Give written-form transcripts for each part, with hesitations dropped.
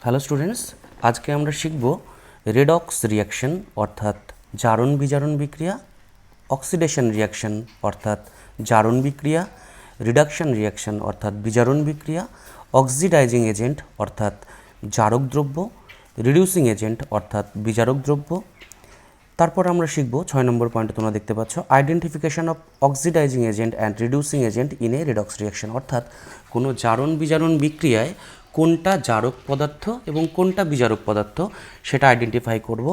Hello students, আজকে আমরা শিখব রেডক্স রিয়াকশন অর্থাৎ জারণ বিজারণ বিক্রিয়া, অক্সিডেশন রিয়াকশন অর্থাৎ জারণ বিক্রিয়া, রিডাকশন রিয়াকশন অর্থাৎ বিজারণ বিক্রিয়া, অক্সিডাইজিং এজেন্ট অর্থাৎ জারক দ্রব্য, রিডিউসিং এজেন্ট অর্থাৎ বিজারক দ্রব্য। তারপর আমরা শিখব 6 নম্বর পয়েন্টে তোমরা দেখতে পাচ্ছ identification of oxidising agent and reducing agent in a redox reaction, অর্থাৎ কোনো জারণ বিজারণ বিক্রিয়ায় কোনটা জারক পদার্থ এবং কোনটা বিজারক পদার্থ সেটা আইডেন্টিফাই করব।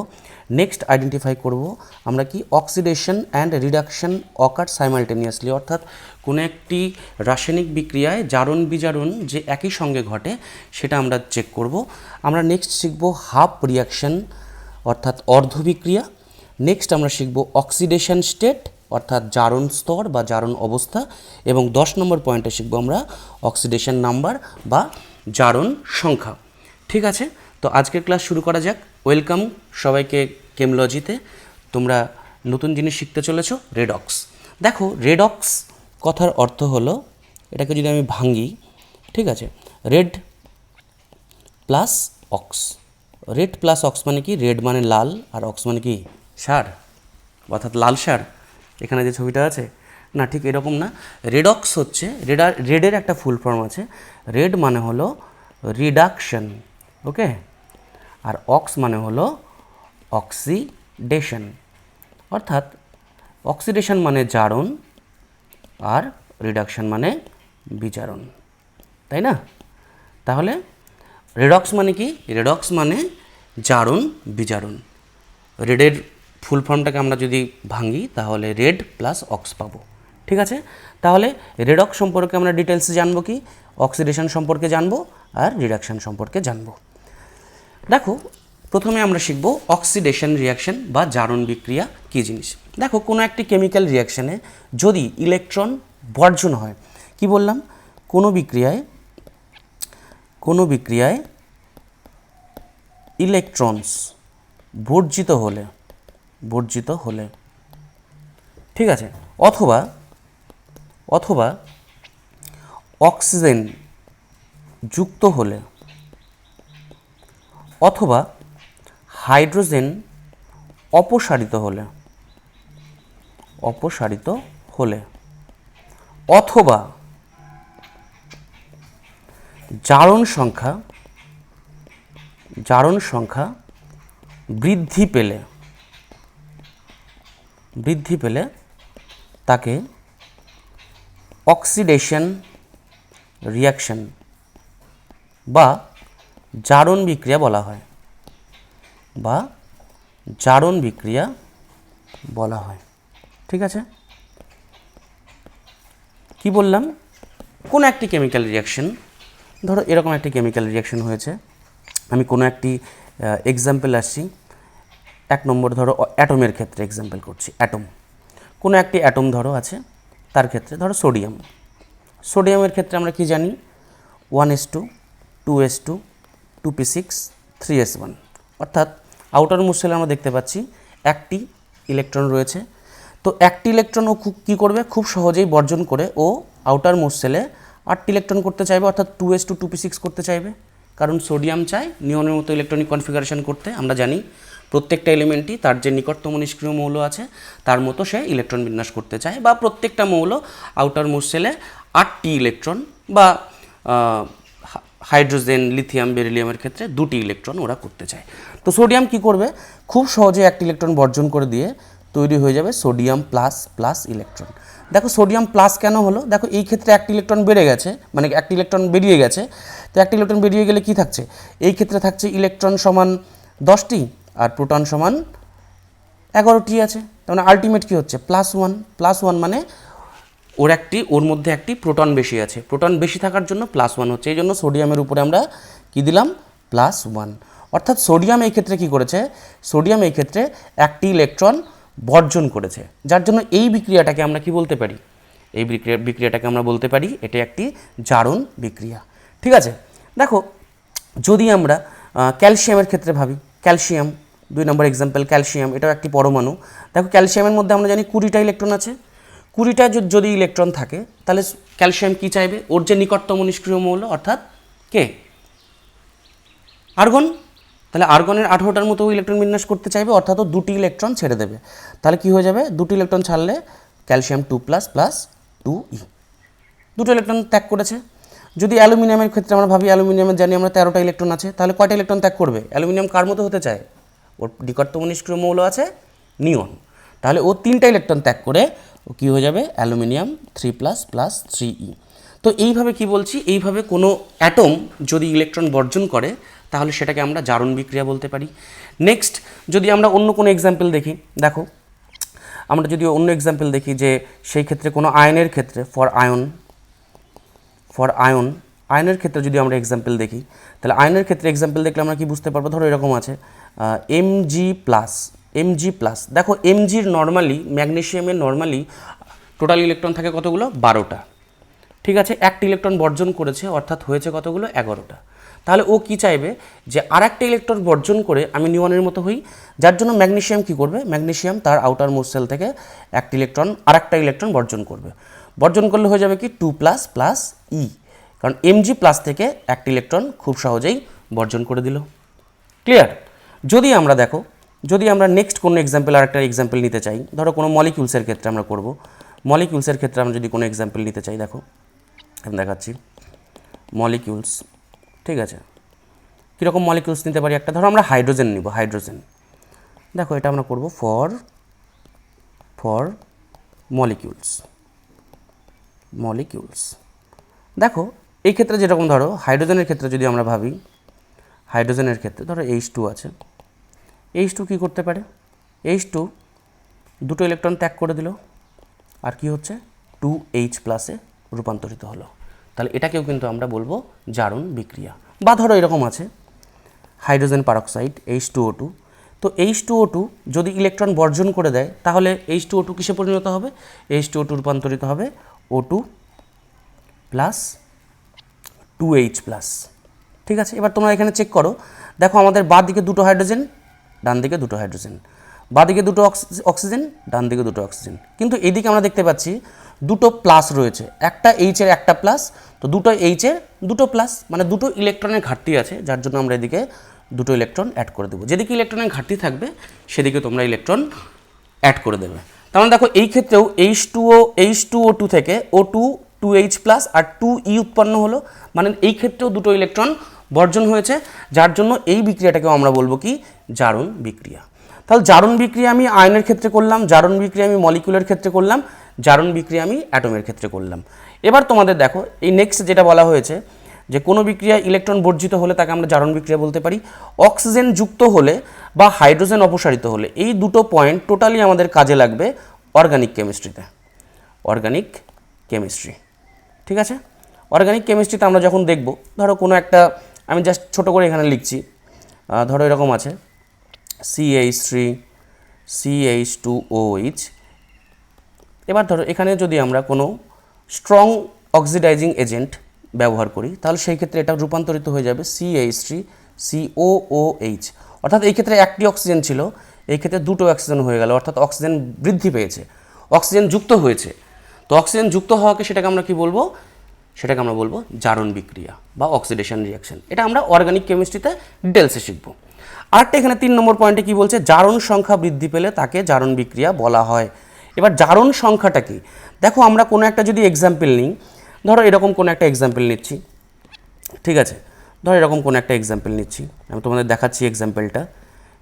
নেক্সট আইডেন্টিফাই করব আমরা কি oxidation and reduction ochre simultaneously, অর্থাৎ কোনো একটি রাসায়নিক বিক্রিয়ায় জারণ বিজারণ যে একই সঙ্গে ঘটে সেটা আমরা চেক করব। আমরা নেক্সট শিখব হাফ রিয়াকশন অর্থাৎ অর্ধ বিক্রিয়া। নেক্সট আমরা শিখব অক্সিডেশন স্টেট অর্থাৎ জারণ স্তর বা জারণ অবস্থা, এবং 10 নম্বর পয়েন্টে শিখব আমরা অক্সিডেশন নাম্বার বা জারণ সংখ্যা। ঠিক আছে, তো আজকের ক্লাস শুরু করা যাক। ওয়েলকাম সবাইকে কেমোলজিতে। তোমরা নতুন জিনিস শিখতে চলেছো রেডক্স। দেখো, রেডক্স কথার অর্থ হলো, এটাকে যদি আমি ভাঙি, ঠিক আছে, red plus ox. Red plus ox মানে কি? রেড মানে লাল আর অক্স মানে কি? সার, অর্থাৎ লাল সার। এখানে যে ছবিটা আছে না, ঠিক এরকম না। রেডক্স হচ্ছে রেডের একটা ফুল ফর্ম আছে। রেড মানে হলো রিডাকশন, ওকে, আর অক্স মানে হলো অক্সিডেশন। অর্থাৎ অক্সিডেশন মানে জারণ আর রিডাকশন মানে বিজারণ, তাই না? তাহলে রেডক্স মানে কি? রেডক্স মানে জারণ বিজারণ। রেডের ফুল ফর্মটাকে আমরা যদি ভাঙি তাহলে রেড প্লাস অক্স পাবো। ঠিক আছে, তাহলে রেডক্স সম্পর্কে আমরা ডিটেলসে জানবো, কি অক্সিডেশন সম্পর্কে জানবো আর রিডাকশন সম্পর্কে জানবো। দেখো, প্রথমে আমরা শিখব অক্সিডেশন রিয়াকশন বা জারণ বিক্রিয়া কী জিনিস। দেখো, কোনো একটি কেমিক্যাল রিয়াকশানে যদি ইলেকট্রন বর্জন হয়, কি বললাম, কোনো বিক্রিয়ায় ইলেকট্রনস বর্জিত হলে, ঠিক আছে, অথবা অক্সিজেন যুক্ত হলে, অথবা হাইড্রোজেন অপসারিত হলে, অথবা জারণ সংখ্যা বৃদ্ধি পেলে তাকে অক্সিডেশন রিয়াকশন বা জারণ বিক্রিয়া বলা হয়। ঠিক আছে, কি বললাম, কোনো একটি কেমিক্যাল রিয়াকশন, ধরো এরকম একটি কেমিক্যাল রিয়াকশন হয়েছে। আমি কোনো একটি এক্সাম্পল আসছি। 1 নম্বর ধরো অ্যাটমের ক্ষেত্রে এক্সাম্পল করছি। অ্যাটম, কোনো একটি অ্যাটম ধরো আছে, তার ক্ষেত্রে ধরো সোডিয়ামের ক্ষেত্রে আমরা কি জানি? 1s2 2s2 2p6 3s1, অর্থাৎ আউটার মোস্ট শেলে আমরা দেখতে পাচ্ছি একটি ইলেকট্রন রয়েছে। তো একটি ইলেকট্রন ও কী করবে? খুব সহজেই বর্জন করে ও আউটার মোস্ট সেলে 8টি ইলেকট্রন করতে চাইবে, অর্থাৎ 2s2 2p6 করতে চাইবে, কারণ সোডিয়াম চায় নিয়নের মতো ইলেকট্রনিক কনফিগারেশন করতে। আমরা জানি প্রত্যেকটা এলিমেন্টই তার যে নিকটতম নিষ্ক্রিয় মৌল আছে তার মতো সে ইলেকট্রন বিন্যাস করতে চায়, বা প্রত্যেকটা মৌল আউটার মোস্ট সেলে 8টি ইলেকট্রন, বা হাইড্রোজেন লিথিয়াম বেরিলিয়ামের ক্ষেত্রে 2টি ইলেকট্রন ওরা করতে চায়। তো সোডিয়াম কি করবে? খুব সহজে একটি ইলেকট্রন বর্জন করে দিয়ে তৈরি হয়ে যাবে সোডিয়াম প্লাস ইলেকট্রন। দেখো, সোডিয়াম প্লাস কেন হলো? দেখো, এই ক্ষেত্রে একটি ইলেকট্রন বেড়ে গেছে, মানে একটি ইলেকট্রন বেরিয়ে গেছে। তো একটি ইলেকট্রন বেরিয়ে গেলে কি থাকছে? এই ক্ষেত্রে থাকছে ইলেকট্রন সমান 10টি আর প্রোটন সমান 11টি আছে। তার মানে আলটিমেট কী হচ্ছে? +1 মানে ওর মধ্যে একটি প্রোটন বেশি আছে। প্রোটন বেশি থাকার জন্য +1 হচ্ছে। এই জন্য সোডিয়ামের উপরে আমরা কি দিলাম? +1। অর্থাৎ সোডিয়াম এই ক্ষেত্রে কী করেছে? সোডিয়াম এই ক্ষেত্রে একটি ইলেকট্রন বর্জন করেছে, যার জন্য এই বিক্রিয়াটাকে আমরা কি বলতে পারি? এই বিক্রিয়াটাকে আমরা বলতে পারি এটা একটি জারণ বিক্রিয়া। ঠিক আছে, দেখো, যদি আমরা ক্যালসিয়ামের ক্ষেত্রে ভাবি, ক্যালসিয়াম 2 নম্বর এক্সাম্পল, ক্যালসিয়াম এটাও একটি পরমাণু। দেখো, ক্যালসিয়ামের মধ্যে আমরা জানি 20টা ইলেকট্রন আছে। 20টা যদি ইলেকট্রন থাকে তাহলে ক্যালসিয়াম কী চাইবে? ওর যে নিকটতম নিষ্ক্রিয় মৌল, অর্থাৎ কে? আর্গন, তাহলে আর্গনের 18টার মতো ইলেকট্রন বিন্যাস করতে চাইবে, অর্থাৎ ও দুটি ইলেকট্রন ছেড়ে দেবে। তাহলে কি হয়ে যাবে, দুটি ইলেকট্রন ছাড়লে ক্যালসিয়াম 2+ প্লাস 2E, দুটো ইলেকট্রন ত্যাগ করেছে। যদি অ্যালুমিনিয়ামের ক্ষেত্রে আমরা ভাবি, অ্যালুমিনিয়ামের জানি আমরা 13টা ইলেকট্রন আছে, তাহলে কয়টা ইলেকট্রন ত্যাগ করবে? অ্যালুমিনিয়াম কার মতো হতে চায়? ওর নিকটতম নিষ্ক্রিয় মৌল আছে নিয়ন, তাহলে ও 3টা ইলেকট্রন ত্যাগ করে ও কী হয়ে যাবে, অ্যালুমিনিয়াম 3+ প্লাস 3E। তো এইভাবে কি বলছি, এইভাবে কোনো অ্যাটম যদি ইলেকট্রন বর্জন করে তাহলে সেটাকে আমরা জারণ বিক্রিয়া বলতে পারি। নেক্সট যদি আমরা অন্য কোনো এক্সাম্পল দেখি, দেখো আমরা যদি অন্য এক্সাম্পল দেখি যে সেই ক্ষেত্রে কোনো আয়নের ক্ষেত্রে ফর আয়নের ক্ষেত্রে যদি আমরা এক্সাম্পল দেখি, তাহলে আয়নের ক্ষেত্রে এক্সাম্পল দেখলে আমরা কি বুঝতে পারবো, ধরো এরকম আছে Mg+, দেখো Mgর নর্মালি, ম্যাগনেসিয়ামের নর্মালি টোটাল ইলেকট্রন থাকে কতগুলো, 12টা, ঠিক আছে। একটা ইলেকট্রন বর্জন করেছে, অর্থাৎ হয়েছে কতগুলো, 11টা। তাহলে ও কি চাইবে, যে আর একটা ইলেকট্রন বর্জন করে আমি নিয়নের মতো হই, যার জন্য ম্যাগনেসিয়াম কি করবে, ম্যাগনেসিয়াম তার আউটার মোস্ট সেল থেকে একটা ইলেকট্রন আর একটা ইলেকট্রন বর্জন করবে, বর্জন করলে হয়ে যাবে কি 2+ প্লাস E, কারণ Mg+ থেকে একটা ইলেকট্রন খুব সহজেই বর্জন করে দিল। ক্লিয়ার? যদি আমরা দেখো, যদি আমরা নেক্সট কোনো এক্সাম্পল, আর একটা এক্সাম্পল নিতে চাই, ধরো কোনো মলিকিউলসের ক্ষেত্রে আমরা করব, মলিকিউলসের ক্ষেত্রে আমরা যদি কোনো এক্সাম্পল নিতে চাই, দেখো আমি দেখাচ্ছি মলিকিউলস, ঠিক আছে। কীরকম মলিকিউলস নিতে পারি, একটা ধরো আমরা হাইড্রোজেন নিব, হাইড্রোজেন, দেখো এটা আমরা করব ফর মলিকিউলস। দেখো এই ক্ষেত্রে যেরকম, ধরো হাইড্রোজেনের ক্ষেত্রে যদি আমরা ভাবি, হাইড্রোজেনের ক্ষেত্রে ধরো H2 আছে, H2 কী করতে পারে, H2 দুটো ইলেকট্রন ত্যাগ করে দিল, আর কি হচ্ছে 2H+ রূপান্তরিত হলো, তাহলে এটাকেও কিন্তু আমরা বলবো জারণ বিক্রিয়া। বা ধরো এরকম আছে হাইড্রোজেন পারক্সাইড H2O2, তো H2O2 যদি ইলেকট্রন বর্জন করে দেয় তাহলে H2O2 কিসে পরিণত হবে, H2O2 রূপান্তরিত হবে O2 প্লাস 2H+, ঠিক আছে। এবার তোমরা এখানে চেক করো, দেখো আমাদের বাঁ দিকে দুটো হাইড্রোজেন, ডান দিকে দুটো হাইড্রোজেন, বাঁ দিকে দুটো অক্সিজেন, ডান দিকে দুটো অক্সিজেন, কিন্তু এইদিকে আমরা দেখতে পাচ্ছি দুটো প্লাস রয়েছে, একটা H এর একটা প্লাস, তো দুটো H এর দুটো প্লাস, মানে দুটো ইলেকট্রনের ঘাটতি আছে, যার জন্য আমরা এদিকে দুটো ইলেকট্রন অ্যাড করে দেবো। যেদিকে ইলেকট্রনের ঘাটতি থাকবে সেদিকে তোমরা ইলেকট্রন অ্যাড করে দেবে। তার মানে দেখো এই ক্ষেত্রেও H2O2 থেকে O2 2H+ আর 2E উৎপন্ন হলো, মানে এই ক্ষেত্রেও দুটো ইলেকট্রন বর্জন হয়েছে, যার জন্য এই বিক্রিয়াটাকেও আমরা বলবো কি, জারণ বিক্রিয়া। তাহলে জারণ বিক্রিয়া আমি আয়নের ক্ষেত্রে করলাম, জারণ বিক্রিয়া আমি মলিকিউলের ক্ষেত্রে করলাম, জারণ বিক্রিয়া আমি অ্যাটমের ক্ষেত্রে করলাম। এবার তোমাদের দেখো এই নেক্সট যেটা বলা হয়েছে, যে কোনো বিক্রিয়া ইলেকট্রন বর্জিত হলে তাকে আমরা জারণ বিক্রিয়া বলতে পারি, অক্সিজেন যুক্ত হলে বা হাইড্রোজেন অপসারিত হলে, এই দুটো পয়েন্ট টোটালি আমাদের কাজে লাগবে অর্গানিক কেমিস্ট্রিতে, অর্গানিক কেমিস্ট্রি, ঠিক আছে। অর্গানিক কেমিস্ট্রিতে আমরা যখন দেখব, ধরো কোনো একটা, আমি জাস্ট ছোটো করে এখানে লিখছি, ধরো এরকম আছে CH3CH2OH। এবার ধরো এখানে যদি আমরা কোনো স্ট্রং অক্সিডাইজিং এজেন্ট ব্যবহার করি, তাহলে সেই ক্ষেত্রে এটা রূপান্তরিত হয়ে যাবে CH3COOH, অর্থাৎ এই ক্ষেত্রে একটি অক্সিজেন ছিল, এই ক্ষেত্রে দুটো অক্সিজেন হয়ে গেল, অর্থাৎ অক্সিজেন বৃদ্ধি পেয়েছে, অক্সিজেন যুক্ত হয়েছে। তো অক্সিজেন যুক্ত হওয়াকে সেটাকে আমরা কি বলবো, সেটাকে আমরা বলবো জারণ বিক্রিয়া বা অক্সিডেশন রিয়াকশন। এটা আমরা অর্গানিক কেমিস্ট্রিতে ডিটেলসে শিখব। আরেকটা এখানে 3 নম্বর পয়েন্টে কি বলছে, জারণ সংখ্যা বৃদ্ধি পেলে তাকে জারণ বিক্রিয়া বলা হয়। এবার জারণ সংখ্যাটা কি, দেখো আমরা কোনো একটা যদি এক্সাম্পল নিই, ধরো এরকম কোনো একটা এক্সাম্পল নিচ্ছি, ঠিক আছে, ধরো এরকম কোনো একটা এক্সাম্পল নিচ্ছি, আমি তোমাদের দেখাচ্ছি এক্সাম্পলটা,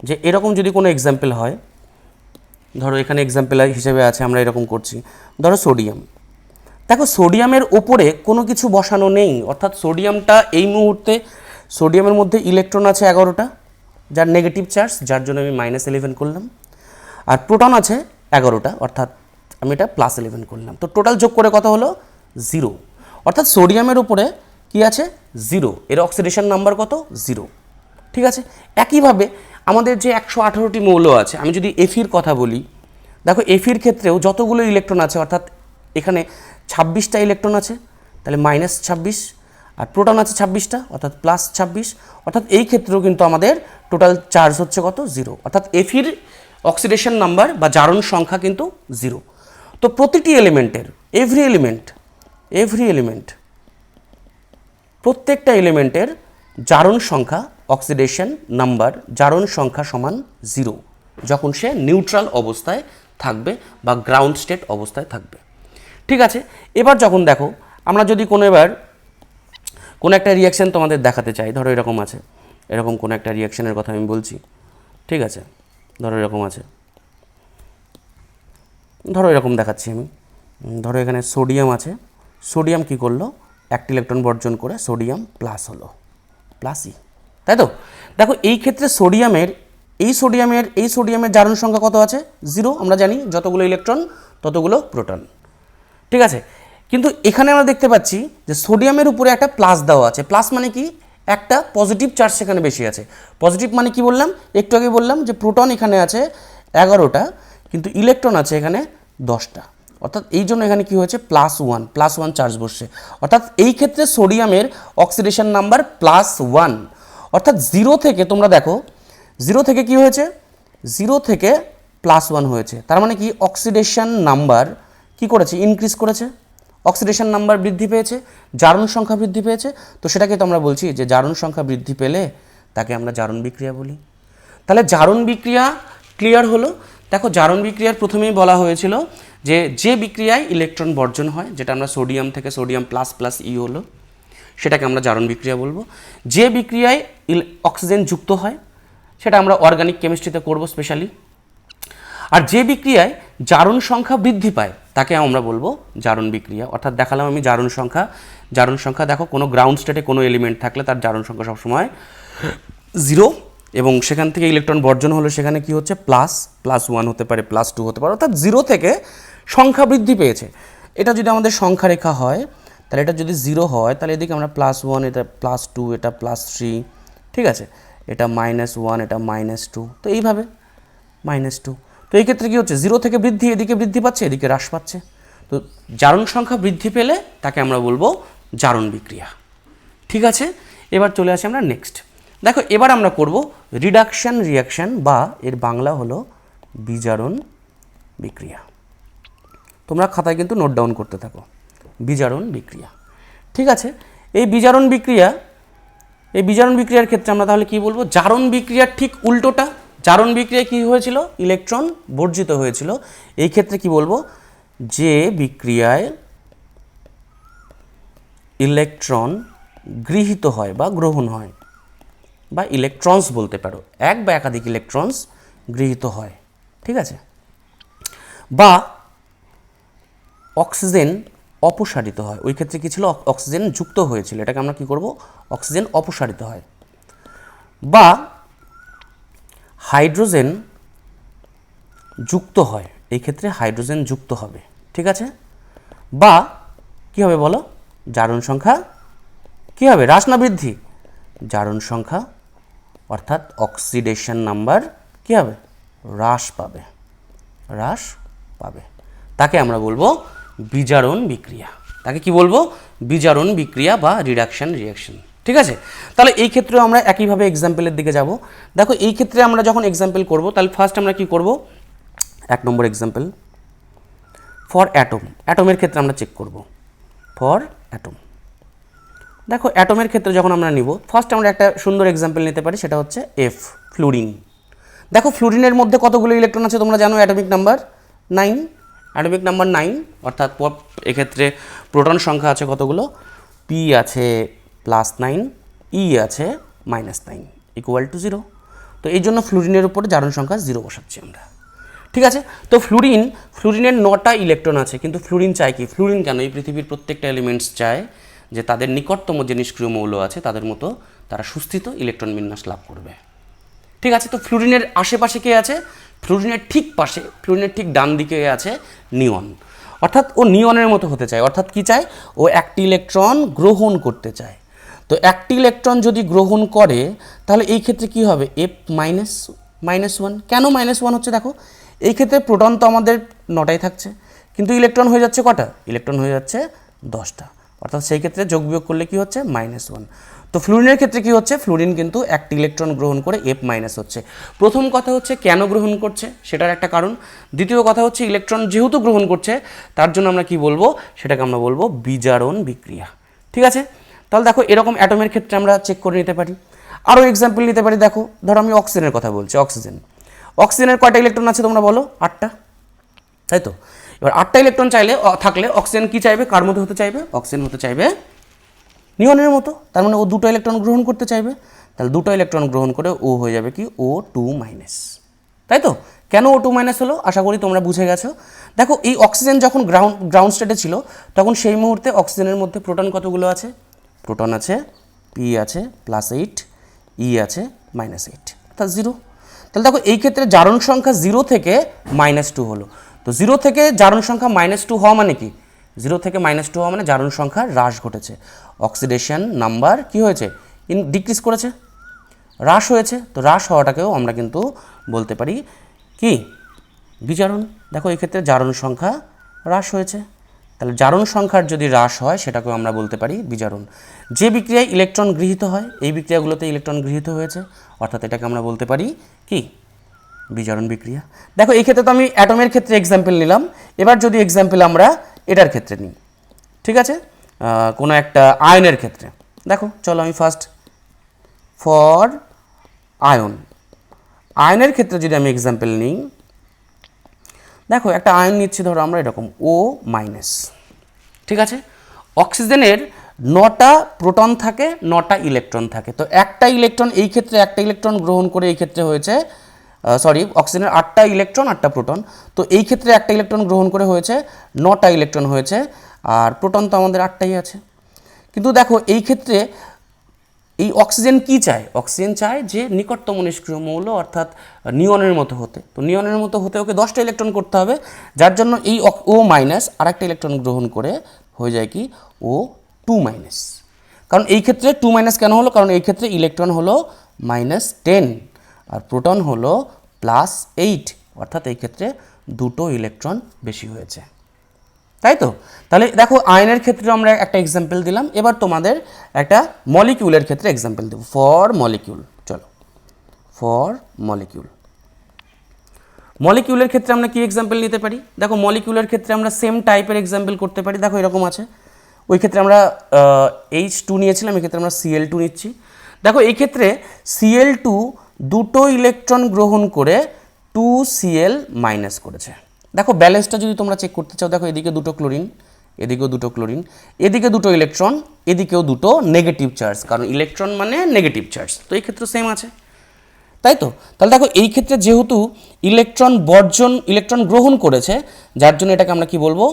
যে এরকম যদি কোনো এক্সাম্পল হয়, ধরো এখানে এক্সাম্পল হিসেবে আছে আমরা এরকম করছি, ধরো সোডিয়াম, দেখো সোডিয়ামের ওপরে কোনো কিছু বসানো নেই, অর্থাৎ সোডিয়ামটা এই মুহূর্তে, সোডিয়ামের মধ্যে ইলেকট্রন আছে 11টা, যার নেগেটিভ চার্জ, যার জন্য আমি -11 করলাম, আর প্রোটন আছে 11টা, অর্থাৎ আমি এটা +11 করলাম, তো টোটাল যোগ করে কত হলো 0, অর্থাৎ সোডিয়ামের উপরে কি আছে 0, এর অক্সিডেশন নাম্বার কত 0, ঠিক আছে। একইভাবে আমাদের যে 118টি মৌল আছে, আমি যদি এফির কথা বলি, দেখো এফির ক্ষেত্রেও যতগুলো ইলেকট্রন আছে, অর্থাৎ এখানে 26টা ইলেকট্রন আছে, তাহলে -26, আর প্রোটন আছে 26টা, অর্থাৎ +26, অর্থাৎ এই ক্ষেত্রেও কিন্তু আমাদের টোটাল চার্জ হচ্ছে কত 0, অর্থাৎ এফির অক্সিডেশন নাম্বার বা জারণ সংখ্যা কিন্তু 0। তো প্রতিটি এলিমেন্টের, এভরি এলিমেন্ট, প্রত্যেকটা এলিমেন্টের জারণ সংখ্যা অক্সিডেশন নাম্বার জারণ সংখ্যা সমান 0 যখন সে নিউট্রাল অবস্থায় থাকবে বা গ্রাউন্ড স্টেট অবস্থায় থাকবে। ঠিক আছে, এবার যখন দেখো আমরা যদি কোনো একটা রিয়াকশান তোমাদের দেখাতে চাই, ধরো এরকম আছে, এরকম কোনো একটা রিয়াকশানের কথা আমি বলছি। ঠিক আছে, ধরো এরকম আছে, ধরো এরকম দেখাচ্ছি আমি। ধরো এখানে সোডিয়াম আছে, সোডিয়াম কি করলো, একটি ইলেকট্রন বর্জন করে সোডিয়াম প্লাস হলো, প্লাসই, তাই তো? দেখো এই ক্ষেত্রে এই সোডিয়ামের জারণ সংখ্যা কত আছে? 0। আমরা জানি যতগুলো ইলেকট্রন ততগুলো প্রোটন। ঠিক আছে, কিন্তু এখানে আমরা দেখতে পাচ্ছি যে সোডিয়ামের উপরে একটা প্লাস দেওয়া আছে। প্লাস মানে কি? একটা পজিটিভ চার্জ সেখানে বেশি আছে। পজিটিভ মানে কি বললাম? একটু আগে বললাম যে প্রোটন এখানে আছে 11টা, কিন্তু ইলেকট্রন আছে এখানে 10টা। অর্থাৎ এই জন্য এখানে কি হয়েছে, +1 চার্জ বসছে। অর্থাৎ এই ক্ষেত্রে সোডিয়ামের অক্সিডেশন নাম্বার +1। অর্থাৎ 0 থেকে তোমরা দেখো 0 থেকে কি হয়েছে, 0 থেকে +1 হয়েছে। তার মানে কি অক্সিডেশন নাম্বার কি করেছে, ইনক্রিজ করেছে, অক্সিডেশন নাম্বার বৃদ্ধি পেয়েছে, জারণ সংখ্যা বৃদ্ধি পেয়েছে। তো সেটাকে তো আমরা বলছি যে জারণ সংখ্যা বৃদ্ধি পেলে তাকে আমরা জারণ বিক্রিয়া বলি। তাহলে জারণ বিক্রিয়া ক্লিয়ার হলো। দেখো জারণ বিক্রিয়ার প্রথমেই বলা হয়েছিল যে বিক্রিয়ায় ইলেকট্রন বর্জন হয়, যেটা আমরা সোডিয়াম থেকে সোডিয়াম প্লাস ই হলো, সেটাকে আমরা জারণ বিক্রিয়া বলবো। যে বিক্রিয়ায় অক্সিজেন যুক্ত হয় সেটা আমরা অর্গানিক কেমিস্ট্রিতে করব স্পেশালি। আর যে বিক্রিয়ায় জারণ সংখ্যা বৃদ্ধি পায় তাকে আমরা বলবো জারণ বিক্রিয়া। অর্থাৎ দেখালাম আমি জারণ সংখ্যা দেখো কোনো গ্রাউন্ড স্টেটে কোনো এলিমেন্ট থাকলে তার জারণ সংখ্যা সবসময় 0, এবং সেখান থেকে ইলেকট্রন বর্জন হলে সেখানে কি হচ্ছে, +1 হতে পারে, +2 হতে পারে। অর্থাৎ 0 থেকে সংখ্যা বৃদ্ধি পেয়েছে। এটা যদি আমাদের সংখ্যা রেখা হয় তাহলে এটা যদি 0 হয় তাহলে এদিকে আমরা +1, এটা +2, এটা +3, ঠিক আছে, এটা -1, এটা -2, তো এইভাবে -2। তো এই ক্ষেত্রে কী হচ্ছে, 0 থেকে বৃদ্ধি, এদিকে বৃদ্ধি পাচ্ছে, এদিকে হ্রাস পাচ্ছে। তো জারণ সংখ্যা বৃদ্ধি পেলে তাকে আমরা বলবো জারণ বিক্রিয়া। ঠিক আছে, এবার চলে আসি আমরা নেক্সট। দেখো এবার আমরা করব রিডাকশন রিয়াকশান, বা এর বাংলা হলো বিজারণ বিক্রিয়া। তোমরা খাতায় কিন্তু নোট ডাউন করতে থাকো, বিজারণ বিক্রিয়া। ঠিক আছে, এই বিজারণ বিক্রিয়ার ক্ষেত্রে আমরা তাহলে কি বলবো, জারণ বিক্রিয়ার ঠিক উল্টোটা। জারণ বিক্রিয়ায় কি হয়েছিল, ইলেকট্রন বর্জিত হয়েছিল। এই ক্ষেত্রে কি বলবো, যে বিক্রিয়ায় ইলেকট্রন গৃহীত হয় বা গ্রহণ হয়, বা ইলেকট্রনস বলতে পারো, এক বা একাধিক ইলেকট্রনস গৃহীত হয়, ঠিক আছে, বা অক্সিজেন অপসারিত হয়। ওই ক্ষেত্রে কি ছিল, অক্সিজেন যুক্ত হয়েছিল, এটাকে আমরা কি করব, অক্সিজেন অপসারিত হয়, বা হাইড্রোজেন যুক্ত হয়, এই ক্ষেত্রে হাইড্রোজেন যুক্ত হবে, ঠিক আছে, বা কি হবে বলো, জারণ সংখ্যা কি হবে, হ্রাস না বৃদ্ধি, জারণ সংখ্যা অর্থাৎ অক্সিডেশন নাম্বার কি হবে, হ্রাস পাবে। তাকে আমরা বলবো বিজারণ বিক্রিয়া। তাকে কি বলবো, বিজারণ বিক্রিয়া বা রিডাকশন রিয়াকশন। ঠিক আছে, তাহলে এই ক্ষেত্রেও আমরা একইভাবে এক্সাম্পলের দিকে যাব। দেখো এই ক্ষেত্রে আমরা যখন এক্সাম্পল করব তাহলে ফার্স্ট আমরা কি করব, 1 নম্বর এক্সাম্পল ফর অ্যাটম। অ্যাটমের ক্ষেত্রে আমরা চেক করব ফর অ্যাটম। দেখো অ্যাটমের ক্ষেত্রে যখন আমরা নিব, ফার্স্ট আমরা একটা সুন্দর এক্সাম্পল নিতে পারি, সেটা হচ্ছে ফ্লুরিন। দেখো ফ্লুরিনের মধ্যে কতগুলো ইলেকট্রন আছে তোমরা জানো, অ্যাটমিক নাম্বার 9, অর্থাৎ এক্ষেত্রে প্রোটন সংখ্যা আছে কতগুলো, p আছে +9, e আছে -9 = 0। তো এই জন্য ফ্লুরিনের উপরে জারণ সংখ্যা 0 বসাচ্ছি আমরা। ঠিক আছে, তো ফ্লুরিনের 9টা ইলেকট্রন আছে, কিন্তু ফ্লুরিন চায় কি, ফ্লুরিন কেন, এই পৃথিবীর প্রত্যেকটা এলিমেন্টস চায় যে তাদের নিকটতম যে নিষ্ক্রিয় মৌল আছে তাদের মতো তারা সুস্থিত ইলেকট্রন বিন্যাস লাভ করবে। ঠিক আছে, তো ফ্লুরিনের আশেপাশে কে আছে, ফ্লুরিনের ঠিক পাশে, ফ্লুরিনের ঠিক ডান দিকে আছে নিয়ন। অর্থাৎ ও নিয়নের মতো হতে চায়। অর্থাৎ কি চায়, ও একটি ইলেকট্রন গ্রহণ করতে চায়। তো একটি ইলেকট্রন যদি গ্রহণ করে তাহলে এই ক্ষেত্রে কি হবে, F-1। কেন -1 হচ্ছে, দেখো এই ক্ষেত্রে প্রোটন তো আমাদের 9টাই থাকছে, কিন্তু ইলেকট্রন হয়ে যাচ্ছে কটা, ইলেকট্রন হয়ে যাচ্ছে 10টা। অর্থাৎ সেই ক্ষেত্রে যোগ বিয়োগ করলে কি হচ্ছে, -1। তো ফ্লুরিনের ক্ষেত্রে কি হচ্ছে, ফ্লুরিন কিন্তু একটি ইলেকট্রন গ্রহণ করে F- হচ্ছে। প্রথম কথা হচ্ছে কেন গ্রহণ করছে সেটার একটা কারণ। দ্বিতীয় কথা হচ্ছে ইলেকট্রন যেহেতু গ্রহণ করছে তার জন্য আমরা কি বলবো, সেটাকে আমরা বলবো বিজারণ বিক্রিয়া। ঠিক আছে, তাহলে দেখো এরকম অ্যাটমের ক্ষেত্রে আমরা চেক করে নিতে পারি। আরও এক্সাম্পল নিতে পারি। দেখো ধরো আমি অক্সিজেনের কথা বলছি। অক্সিজেনের কয়টা ইলেকট্রন আছে তোমরা বলো? 8টা, তাই তো। এবার 8টা ইলেকট্রন চাইলে থাকলে অক্সিজেন কি চাইবে? কার মতো হতে চাইবে? অক্সিজেন হতে চাইবে নিয়নের মতো। তার মানে ও 2টো ইলেকট্রন গ্রহণ করতে চাইবে। তাহলে 2টো ইলেকট্রন গ্রহণ করে ও হয়ে যাবে কি? O2-, তাই তো। কেন O2- হলো? আশা করি তোমরা বুঝে গেছো। দেখো এই অক্সিজেন যখন গ্রাউন্ড স্টেটে ছিল তখন সেই মুহূর্তে অক্সিজেনের মধ্যে প্রোটন কতগুলো আছে? প্রোটন আছে P আছে +8, E আছে -8, অর্থাৎ 0। তাহলে দেখো এই ক্ষেত্রে জারণ সংখ্যা 0 থেকে -2 হলো। তো 0 থেকে জারণ সংখ্যা -2 হওয়া মানে কি? 0 থেকে -2 হওয়া মানে জারণ সংখ্যার হ্রাস ঘটেছে। অক্সিডেশন নাম্বার কি হয়েছে? ডিক্রিজ করেছে, হ্রাস হয়েছে। তো হ্রাস হওয়াটাকেও আমরা কিন্তু বলতে পারি কি? বিজারণ। দেখো এই ক্ষেত্রে জারণ সংখ্যা হ্রাস হয়েছে। তাহলে জারণ সংখ্যার যদি হ্রাস হয় সেটাকেও আমরা বলতে পারি বিজারণ। যে বিক্রিয়ায় ইলেকট্রন গৃহীত হয়, এই বিক্রিয়াগুলোতে ইলেকট্রন গৃহীত হয়েছে, অর্থাৎ এটাকে আমরা বলতে পারি কি? বিজারণ বিক্রিয়া। দেখো এই ক্ষেত্রে তো আমি অ্যাটমের ক্ষেত্রে এক্সাম্পল নিলাম। এবার যদি এক্সাম্পল আমরা এটার ক্ষেত্রে নিই, ঠিক আছে, কোনো একটা আয়নের ক্ষেত্রে। দেখো চলো আমি ফার্স্ট ফর আয়নের ক্ষেত্রে যদি আমি এক্সাম্পল নিই, দেখো একটা আয়ন নিচ্ছি ধরো আমরা এরকম O-, ঠিক আছে। অক্সিজেনের 9টা প্রোটন থাকে, 9টা ইলেকট্রন থাকে। তো একটা ইলেকট্রন, এই ক্ষেত্রে একটা ইলেকট্রন গ্রহণ করে এই ক্ষেত্রে হয়েছে অক্সিজেনের 8টা ইলেকট্রন 8টা প্রোটন। তো এই ক্ষেত্রে একটা ইলেকট্রন গ্রহণ করে হয়েছে 9টা ইলেকট্রন হয়েছে, আর প্রোটন তো আমাদের 8টাই আছে। কিন্তু দেখো এই ক্ষেত্রে এই অক্সিজেন কি চায়? অক্সিজেন চায় যে নিকটতম নিষ্ক্রিয় মৌল অর্থাৎ নিয়নের মতো হতে। তো নিয়নের মতো হতে ওকে 10টা ইলেকট্রন করতে হবে, যার জন্য এই O- আরেকটা ইলেকট্রন গ্রহণ করে হয়ে যায় কি? O2-। কারণ এই ক্ষেত্রে 2- কেন হলো? কারণ এই ক্ষেত্রে ইলেকট্রন হলো -10 আর প্রোটন হলো +8, অর্থাৎ এই ক্ষেত্রে 2টো ইলেকট্রন বেশি হয়েছে, তাই তো। তাহলে দেখো আয়নের ক্ষেত্রে আমরা একটা এক্সাম্পল দিলাম। এবার তোমাদের একটা মলিকিউলের ক্ষেত্রে এক্সাম্পল দেব। ফর মলিকিউল, চলো ফর মলিকিউলের ক্ষেত্রে আমরা কি এক্সাম্পল নিতে পারি? দেখো মলিকিউলের ক্ষেত্রে আমরা সেম টাইপের এক্সাম্পল করতে পারি। দেখো এরকম আছে, ওই ক্ষেত্রে আমরা H2 নিয়েছিলাম, এক্ষেত্রে আমরা Cl2 নিচ্ছি। দেখো এই ক্ষেত্রে Cl2 2টো ইলেকট্রন গ্রহণ করে 2Cl- করেছে। দেখো ব্যালেন্সটা যদি তোমরা চেক করতে চাও, দেখো এদিকে 2টো ক্লোরিন, এদিকেও 2টো ক্লোরিন, এদিকে 2টো ইলেকট্রন, এদিকেও 2টো নেগেটিভ চার্জ, কারণ ইলেকট্রন মানে নেগেটিভ চার্জ। তো এই ক্ষেত্রে সেম আছে, তাই তো। তাহলে দেখো এই ক্ষেত্রে যেহেতু ইলেকট্রন গ্রহণ করেছে, যার জন্য এটাকে আমরা কি বলবো?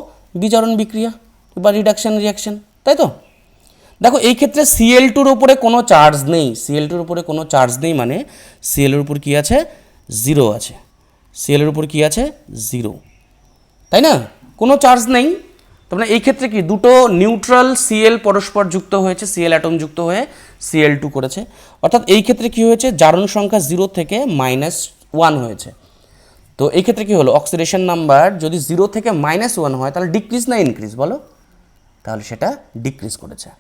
বিজারণ বিক্রিয়া বা রিডাকশন রিয়াকশন, তাই তো। দেখো এই ক্ষেত্রে Cl2-র উপরে কোনো চার্জ নেই। Cl2-র উপরে কোনো চার্জ নেই মানে Cl-এর উপর কি আছে? 0 আছে। Cl-এর উপর কি আছে? 0, তাই না? কোনো চার্জ নেই। তার এই ক্ষেত্রে কি? 2টো নিউট্রাল Cl পরস্পর যুক্ত হয়েছে, Cl অ্যাটম যুক্ত হয়ে Cl2 করেছে। অর্থাৎ এই ক্ষেত্রে কি হয়েছে? জারণ সংখ্যা 0 থেকে -1 হয়েছে। তো এই ক্ষেত্রে কি হলো? অক্সিডেশন নাম্বার যদি 0 থেকে -1 হয় তাহলে ডিক্রিজ না ইনক্রিজ বলো? তাহলে সেটা ডিক্রিজ করেছে।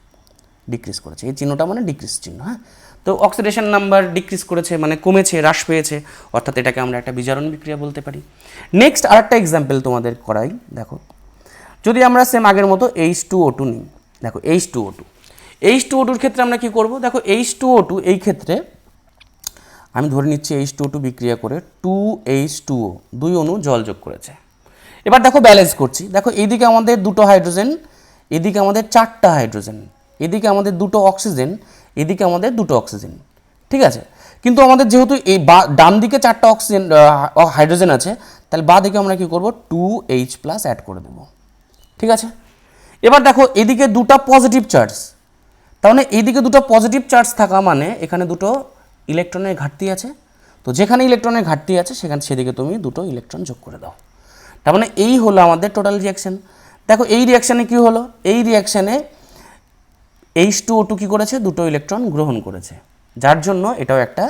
এই চিহ্নটা মানে ডিক্রিজ চিহ্ন। হ্যাঁ, তো অক্সিডেশন নাম্বার ডিক্রিজ করেছে মানে কমেছে, হ্রাস পেয়েছে, অর্থাৎ এটাকে আমরা একটা বিজারণ বিক্রিয়া বলতে পারি। নেক্সট আরেকটা এক্সাম্পল তোমাদের করাই। দেখো যদি আমরা সেম আগের মতো H2O2 নিই, দেখো H2O2-র ক্ষেত্রে আমরা কি করব? দেখো H2O2 এই ক্ষেত্রে আমি ধরে নিচ্ছি H2O2 বিক্রিয়া করে 2H2O, 2 অণু জল যোগ করেছে। এবার দেখো ব্যালেন্স করছি। দেখো এইদিকে আমাদের 2টো হাইড্রোজেন, এদিকে আমাদের 4টা হাইড্রোজেন, এদিকে আমাদের 2টো অক্সিজেন, এদিকে আমাদের 2টো অক্সিজেন, ঠিক আছে। কিন্তু আমাদের যেহেতু এই ডান দিকে 4টা হাইড্রোজেন আছে, তাহলে বা দিকে আমরা কি করব? 2H+ অ্যাড করে দেব, ঠিক আছে। এবার দেখো এদিকে 2টা পজিটিভ চার্জ, তার মানে এইদিকে 2টো পজিটিভ চার্জ থাকা মানে এখানে 2টো ইলেকট্রনের ঘাটতি আছে। তো যেখানে ইলেকট্রনের ঘাটতি আছে সেদিকে তুমি 2টো ইলেকট্রন যোগ করে দাও। তার মানে এই হলো আমাদের টোটাল রিয়াকশন। দেখো এই রিয়াকশানে কি হলো? এই রিয়াকশানে H2O2 কি করেছে? 2টো ইলেকট্রন গ্রহণ করেছে, যার জন্য এটাও একটা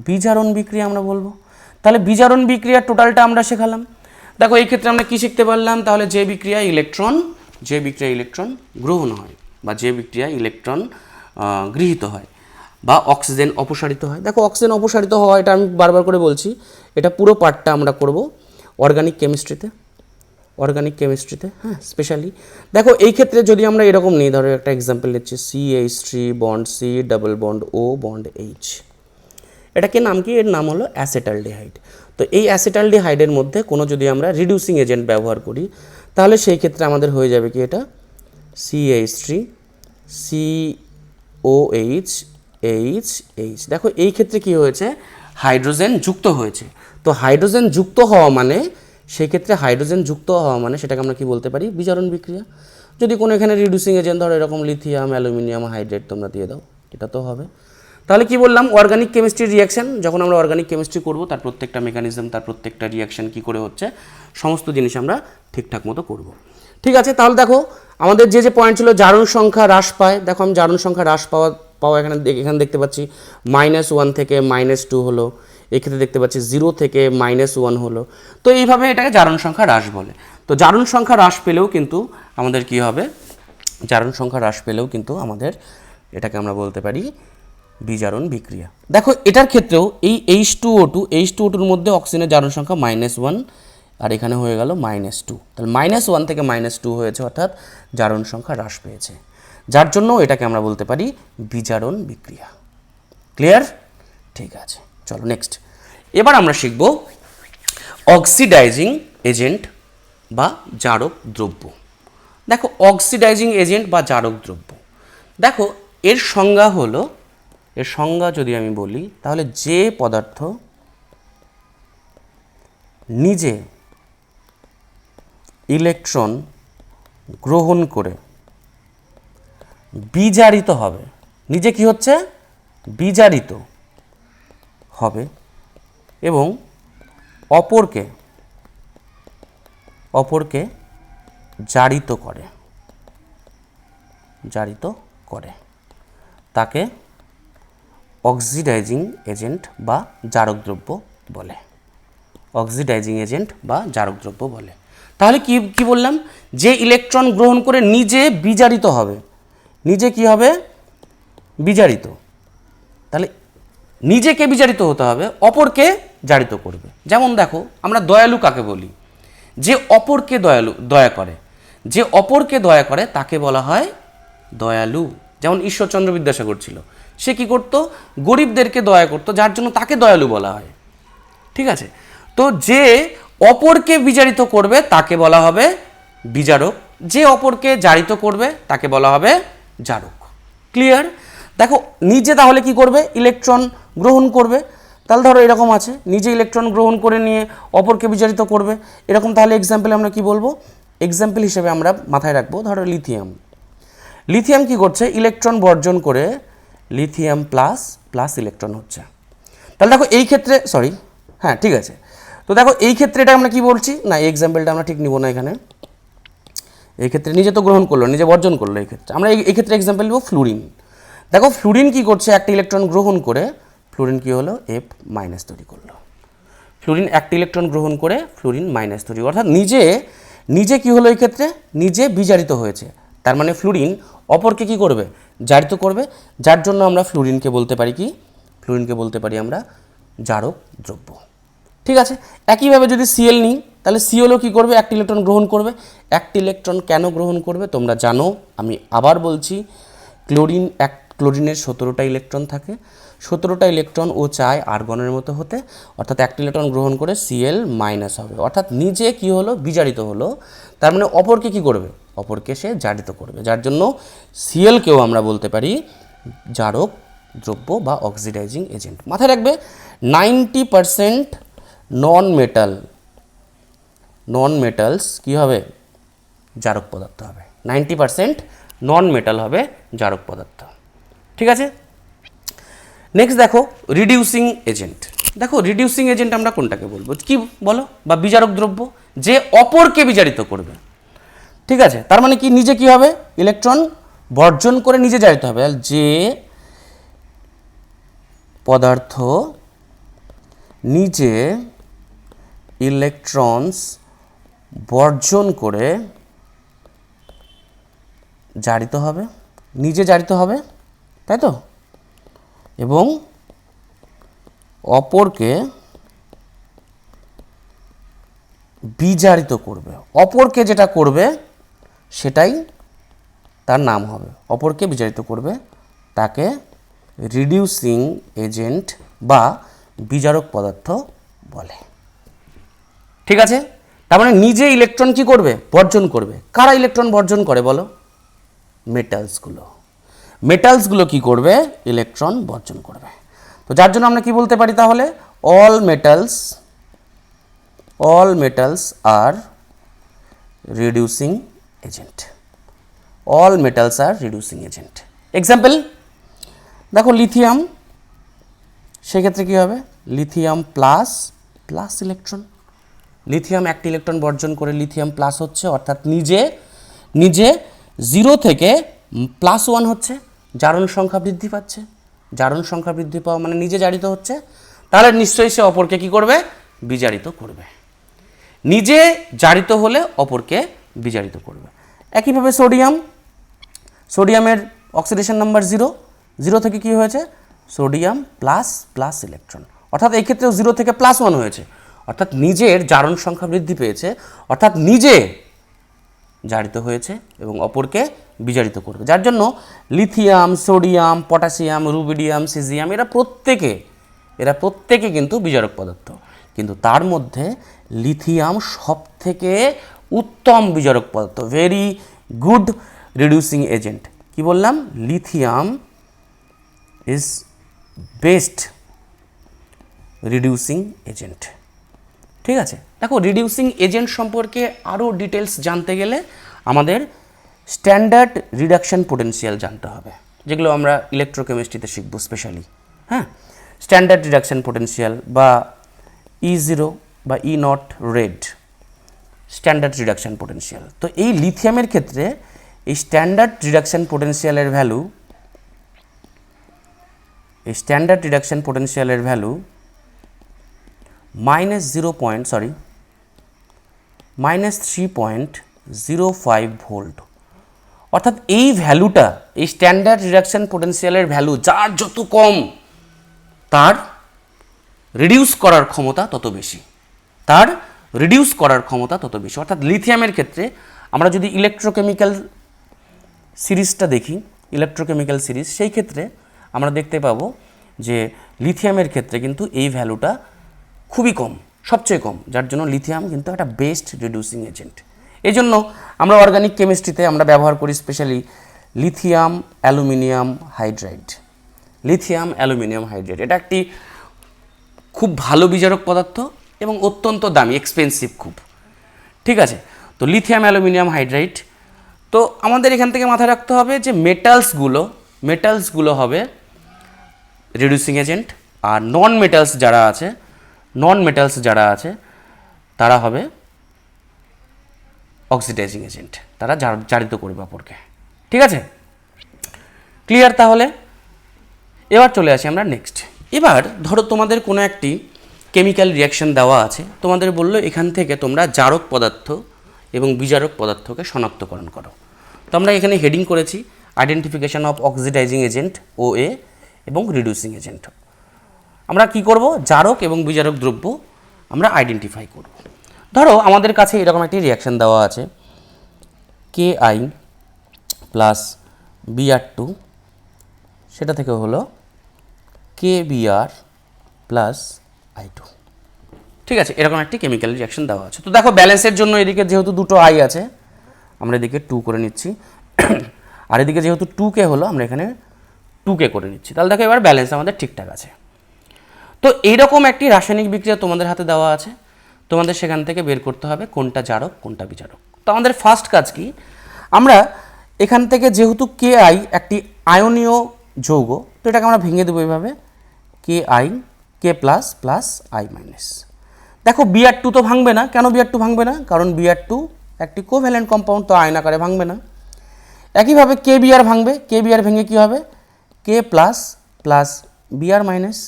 বিজারণ বিক্রিয়া আমরা বলবো। তাহলে বিজারণ বিক্রিয়ার টোটালটা আমরা শেখালাম। দেখো এই ক্ষেত্রে আমরা কি শিখতে পারলাম? তাহলে যে বিক্রিয়ায় ইলেকট্রন গ্রহণ হয় বা যে বিক্রিয়ায় ইলেকট্রন গৃহীত হয় বা অক্সিজেন অপসারিত হয়। দেখো অক্সিজেন অপসারিত হওয়া, এটা আমি বারবার করে বলছি, এটা পুরো পার্টটা আমরা করব অর্গানিক কেমিস্ট্রিতে। অর্গানিক কেমিস্ট্রিতে, হ্যাঁ স্পেশালি দেখো এই ক্ষেত্রে যদি আমরা এরকম নিই, ধরো একটা এক্সাম্পল নিচ্ছি CH3 bond C double bond O bond H, এটাকে নাম কি, এর নাম হলো অ্যাসেটালডিহাইড। তো এই অ্যাসেটালডিহাইডের মধ্যে কোনো যদি আমরা রিডিউসিং এজেন্ট ব্যবহার করি তাহলে সেই ক্ষেত্রে আমাদের হয়ে যাবে কি, এটা CH3 COH H। দেখো এই ক্ষেত্রে কি হয়েছে, হাইড্রোজেন যুক্ত হয়েছে। তো হাইড্রোজেন যুক্ত হওয়া মানে, সেই ক্ষেত্রে হাইড্রোজেন যুক্ত হওয়া মানে সেটাকে আমরা কি বলতে পারি, বিজারণ বিক্রিয়া। যদি কোনো এখানে রিডিউসিং এজেন্ট ধরো এরকম লিথিয়াম অ্যালুমিনিয়াম হাইড্রেট তোমরা দিয়ে দাও, এটা তো হবে। তাহলে কি বললাম, অর্গানিক কেমিস্ট্রির রিয়াকশন, যখন আমরা অর্গানিক কেমিস্ট্রি করব তার প্রত্যেকটা মেকানিজম, তার প্রত্যেকটা রিয়াকশন কি করে হচ্ছে, সমস্ত জিনিস আমরা ঠিকঠাক মতো করব। ঠিক আছে, তাহলে দেখো আমাদের যে পয়েন্ট ছিল, জারণ সংখ্যা হ্রাস পায়। দেখো আমি জারণ সংখ্যা হ্রাস পাওয়া এখানে দেখতে পাচ্ছি -1 থেকে -2 হলো, এক্ষেত্রে দেখতে পাচ্ছি 0 থেকে -1 হলো। তো এইভাবে এটাকে জারণ সংখ্যা হ্রাস বলে। তো জারণ সংখ্যা হ্রাস পেলেও কিন্তু আমাদের কি হবে, জারণ সংখ্যা হ্রাস পেলেও কিন্তু আমাদের এটাকে আমরা বলতে পারি বিজারণ বিক্রিয়া। দেখো এটার ক্ষেত্রেও এই H2O2 মধ্যে অক্সিজেনের জারণ সংখ্যা -1 আর এখানে হয়ে গেল -2, তাহলে -1 থেকে -2 হয়েছে, অর্থাৎ জারণ সংখ্যা হ্রাস পেয়েছে, যার জন্য এটাকে আমরা বলতে পারি বিজারণ বিক্রিয়া। ক্লিয়ার? ঠিক আছে, চলো নেক্সট। এবার আমরা শিখব অক্সিডাইজিং এজেন্ট বা জারক দ্রব্য। দেখো অক্সিডাইজিং এজেন্ট বা জারক দ্রব্য, দেখো এর সংজ্ঞা যদি আমি বলি তাহলে যে পদার্থ নিজে ইলেকট্রন গ্রহণ করে বিজারিত হবে, নিজে কি হচ্ছে, বিজারিত হবে এবং অপরকে জারিত করে তাকে অক্সিডাইজিং এজেন্ট বা জারক দ্রব্য বলে। অক্সিডাইজিং এজেন্ট বা জারক দ্রব্য বলে। তাহলে কি বললাম, যে ইলেকট্রন গ্রহণ করে নিজে বিজারিত হবে, নিজে কি হবে, বিজারিত। তাহলে নিজেকে বিজারিত হতে হবে, অপরকে জারিত করবে। যেমন দেখো আমরা দয়ালু কাকে বলি, যে অপরকে দয়া করে, যে অপরকে দয়া করে তাকে বলা হয় দয়ালু। যেমন ঈশ্বরচন্দ্র বিদ্যাসাগর ছিল, সে কি করত, গরিবদেরকে দয়া করত, যার জন্য তাকে দয়ালু বলা হয়। ঠিক আছে, তো যে অপরকে বিজারিত করবে তাকে বলা হবে বিজারক, যে অপরকে জারিত করবে তাকে বলা হবে জারক। ক্লিয়ার? দেখো নিজে তাহলে কি করবে, ইলেকট্রন গ্রহণ করবে। তাহলে ধরো এরকম আছে, নিজে ইলেকট্রন গ্রহণ করে নিয়ে অপরকে বিজারিত করবে, এরকম। তাহলে এক্সাম্পল আমরা কি বলবো, এক্সাম্পল হিসেবে আমরা মাথায় রাখবো, ধরো লিথিয়াম কি করছে, ইলেকট্রন বর্জন করে লিথিয়াম প্লাস ইলেকট্রন হচ্ছে। তাহলে দেখো এই ক্ষেত্রে হ্যাঁ ঠিক আছে, তো দেখো এই ক্ষেত্রে এটা আমরা কি বলছি, না এই এক্সাম্পলটা আমরা ঠিক নিব না এখানে। এই ক্ষেত্রে নিজে তো গ্রহণ করলো, নিজে বর্জন করলো, এই ক্ষেত্রে আমরা এই ক্ষেত্রে এক্সাম্পল নিব ফ্লুরিন। দেখো ফ্লুরিন কি করছে, একটা ইলেকট্রন গ্রহণ করে ফ্লুরিন কি হলো, F- তৈরি করলো। ফ্লুরিন একটা ইলেকট্রন গ্রহণ করে ফ্লুরিন মাইনাস তৈরি, অর্থাৎ নিজে কি হলো, এই ক্ষেত্রে নিজে বিজারিত হয়েছে। তার মানে ফ্লুরিন অপরকে কি করবে, জারিত করবে, যার জন্য আমরা ফ্লুরিনকে বলতে পারি কি, ফ্লুরিনকে বলতে পারি আমরা জারক দ্রব্য। ঠিক আছে, একইভাবে যদি Cl নিই তাহলে Clও কি করবে, একটা ইলেকট্রন গ্রহণ করবে। একটা ইলেকট্রন কেন গ্রহণ করবে তোমরা জানো, আমি আবার বলছি, ক্লোরিনের 17টা ইলেকট্রন থাকে, 17টা ইলেকট্রন ও চায় আর্গনের মতো হতে, অর্থাৎ একটা ইলেকট্রন গ্রহণ করে Cl- হবে, অর্থাৎ নিজে কি হলো, বিজারিত হলো। তার মানে অপরকে কি করবে, অপরকে সে জারিত করবে, যার জন্য Clকেও আমরা বলতে পারি জারক দ্রব্য বা অক্সিডাইজিং এজেন্ট। মাথায় রাখবে 90% নন মেটালস কী হবে, জারক পদার্থ হবে। 90% নন মেটাল হবে জারক পদার্থ। ঠিক আছে, নেক্সট দেখো রিডিউসিং এজেন্ট। দেখো রিডিউসিং এজেন্ট আমরা কোনটাকে বলবো, কি বলো, বা বিজারক দ্রব্য, যে অপরকে বিজারিত করবে। ঠিক আছে, তার মানে কি, নিজে কি হবে, ইলেকট্রন বর্জন করে নিজে জারিত হবে। যে পদার্থ নিজে ইলেকট্রনস বর্জন করে জারিত হবে, নিজে জারিত হবে, তাই তো, এবং অপরকে বিজারিত করবে, অপরকে যেটা করবে সেটাই তার নাম হবে, অপরকে বিজারিত করবে তাকে রিডিউসিং এজেন্ট বা বিজারক পদার্থ বলে। ঠিক আছে, তার মানে নিজে ইলেকট্রন কি করবে, বর্জন করবে। কারা ইলেকট্রন বর্জন করে বলো, মেটালসগুলো। মেটালসগুলো কি করবে, ইলেকট্রন বর্জন করবে। তো যার জন্য আমরা কি বলতে পারি তাহলে, অল মেটালস আর রিডিউসিং এজেন্ট। অল মেটালস আর রিডিউসিং এজেন্ট। এক্সাম্পল দেখো, লিথিয়াম, সেক্ষেত্রে কী হবে, lithium plus plus electron. Lithium একটি ইলেকট্রন বর্জন করে লিথিয়াম প্লাস হচ্ছে, অর্থাৎ নিজে 0 থেকে +1 হচ্ছে, জারণ সংখ্যা বৃদ্ধি পাচ্ছে। জারণ সংখ্যা বৃদ্ধি পাওয়া মানে নিজে জারিত হচ্ছে, তাহলে নিশ্চয়ই সে অপরকে কী করবে, বিজারিত করবে। নিজে জারিত হলে অপরকে বিজারিত করবে। একইভাবে সোডিয়ামের অক্সিডেশন নাম্বার 0 থেকে কি হয়েছে, সোডিয়াম প্লাস ইলেকট্রন, অর্থাৎ এই ক্ষেত্রেও 0 থেকে +1 হয়েছে, অর্থাৎ নিজের জারণ সংখ্যা বৃদ্ধি পেয়েছে, অর্থাৎ নিজে জারিত হয়েছে এবং অপরকে বিজারিত করবে। যার জন্য lithium, sodium, potassium, rubidium, caesium এরা প্রত্যেকে কিন্তু বিজারক পদার্থ, কিন্তু তার মধ্যে লিথিয়াম সবথেকে উত্তম বিজারক পদার্থ, ভেরি গুড রিডিউসিং এজেন্ট। কি বললাম, lithium is best reducing agent. ঠিক আছে, দেখো রিডিউসিং এজেন্ট সম্পর্কে আরও ডিটেলস জানতে গেলে আমাদের স্ট্যান্ডার্ড রিডাকশন পোটেনশিয়াল জানতে হবে, যেগুলো আমরা ইলেকট্রোকেমিস্ট্রিতে শিখব স্পেশালি। হ্যাঁ, স্ট্যান্ডার্ড রিডাকশন পোটেনশিয়াল বা E0 বা E0 red, standard reduction potential. তো এই লিথিয়ামের ক্ষেত্রে এই স্ট্যান্ডার্ড রিডাকশন পোটেনশিয়ালের ভ্যালু -3.05 ভোল্ট, অর্থাৎ এই ভ্যালুটা, এই স্ট্যান্ডার্ড রিডাকশন পোটেনশিয়ালের ভ্যালু যার যত কম, তার রিডিউস করার ক্ষমতা তত বেশি, অর্থাৎ লিথিয়ামের ক্ষেত্রে আমরা যদি ইলেকট্রোকেমিক্যাল সিরিজটা দেখি, সেই ক্ষেত্রে আমরা দেখতে পাবো যে লিথিয়ামের ক্ষেত্রে কিন্তু এই ভ্যালুটা খুবই কম, সবচেয়ে কম, যার জন্য লিথিয়াম কিন্তু একটা বেস্ট রিডিউসিং এজেন্ট। এই জন্য আমরা অর্গানিক কেমিস্ট্রিতে আমরা ব্যবহার করি স্পেশালি লিথিয়াম অ্যালুমিনিয়াম হাইড্রাইড। এটা একটি খুব ভালো বিজারক পদার্থ এবং অত্যন্ত দামি, এক্সপেন্সিভ খুব। ঠিক আছে, তো লিথিয়াম অ্যালুমিনিয়াম হাইড্রাইড। তো আমাদের এখান থেকে মাথায় রাখতে হবে যে মেটালসগুলো হবে রিডিউসিং এজেন্ট, আর নন মেটালস যারা আছে তারা হবে অক্সিডাইজিং এজেন্ট, তারা জারিত করবে অপরকে। ঠিক আছে, ক্লিয়ার? তাহলে এবার চলে আসি আমরা নেক্সট। এবার ধরো তোমাদের কোনো একটি কেমিক্যাল রিয়াকশন দেওয়া আছে, তোমাদের বললো এখান থেকে তোমরা জারক পদার্থ এবং বিজারক পদার্থকে শনাক্তকরণ করো। তো আমরা এখানে হেডিং করেছি identification of oxidising agent OA এবং রিডিউসিং এজেন্ট। আমরা কি করব, জারক এবং বিজারক দ্রব্য আমরা আইডেন্টিফাই করব। ধরো আমাদের কাছে এরকম একটি রিয়াকশন দেওয়া আছে, Ki প্লাস Br2, সেটা থেকে হলো KBr প্লাস I2। ঠিক আছে, এরকম একটি কেমিক্যাল রিয়াকশন দেওয়া আছে। তো দেখো ব্যালেন্সের জন্য এদিকে যেহেতু দুটো I আছে, আমরা এদিকে 2 করে নিচ্ছি, আর এদিকে যেহেতু 2K হলো, আমরা এখানে 2K করে নিচ্ছি। তাহলে দেখো এবার ব্যালেন্স আমাদের ঠিকঠাক আছে। তো এইরকম একটি রাসায়নিক বিক্রিয়া তোমাদের হাতে দেওয়া আছে, তোমাদের সেখান থেকে বের করতে হবে কোনটা জারক কোনটা বিজারক। তো আমাদের ফার্স্ট কাজ কি, আমরা এখান থেকে যেহেতু Ki একটি আয়নীয় যৌগ, তো এটাকে আমরা ভেঙে দেবো এইভাবে, K plus plus I minus. দেখো Br2 তো ভাঙবে না, কেন Br2 ভাঙবে না, কারণ Br2 একটি কোভ্যালেন্ট কম্পাউন্ড, তো আয়ন আকারে ভাঙবে না। একইভাবে KBr ভাঙবে, KBr ভেঙে কি হবে, K plus plus Br minus.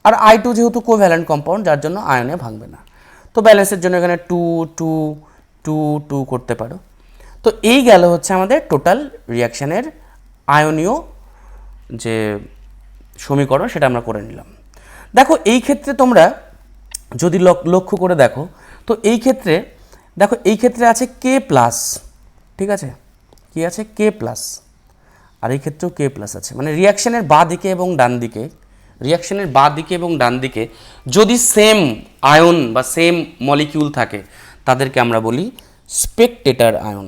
আর I2 যেহেতু কোভ্যালেন্ট কম্পাউন্ড, যার জন্য আয়নে ভাঙবে না। তো ব্যালেন্সের জন্য এখানে 2 2 2 2 করতে পারো। তো এই গেল হচ্ছে আমাদের টোটাল রিয়াকশানের আয়নীয় যে সমীকরণ, সেটা আমরা করে নিলাম। দেখো এই ক্ষেত্রে তোমরা যদি লক্ষ্য করে দেখো, তো এই ক্ষেত্রে দেখো, এই ক্ষেত্রে আছে কে প্লাস, ঠিক আছে, কি আছে কে প্লাস, আর এই ক্ষেত্রেও কে প্লাস আছে, মানে রিয়াকশনের বাঁ দিকে এবং ডান দিকে, রিয়াকশনের বাঁ দিকে এবং ডান দিকে যদি সেম আয়ন বা সেম মলিকিউল থাকে তাদেরকে আমরা বলি স্পেকটেটর আয়ন,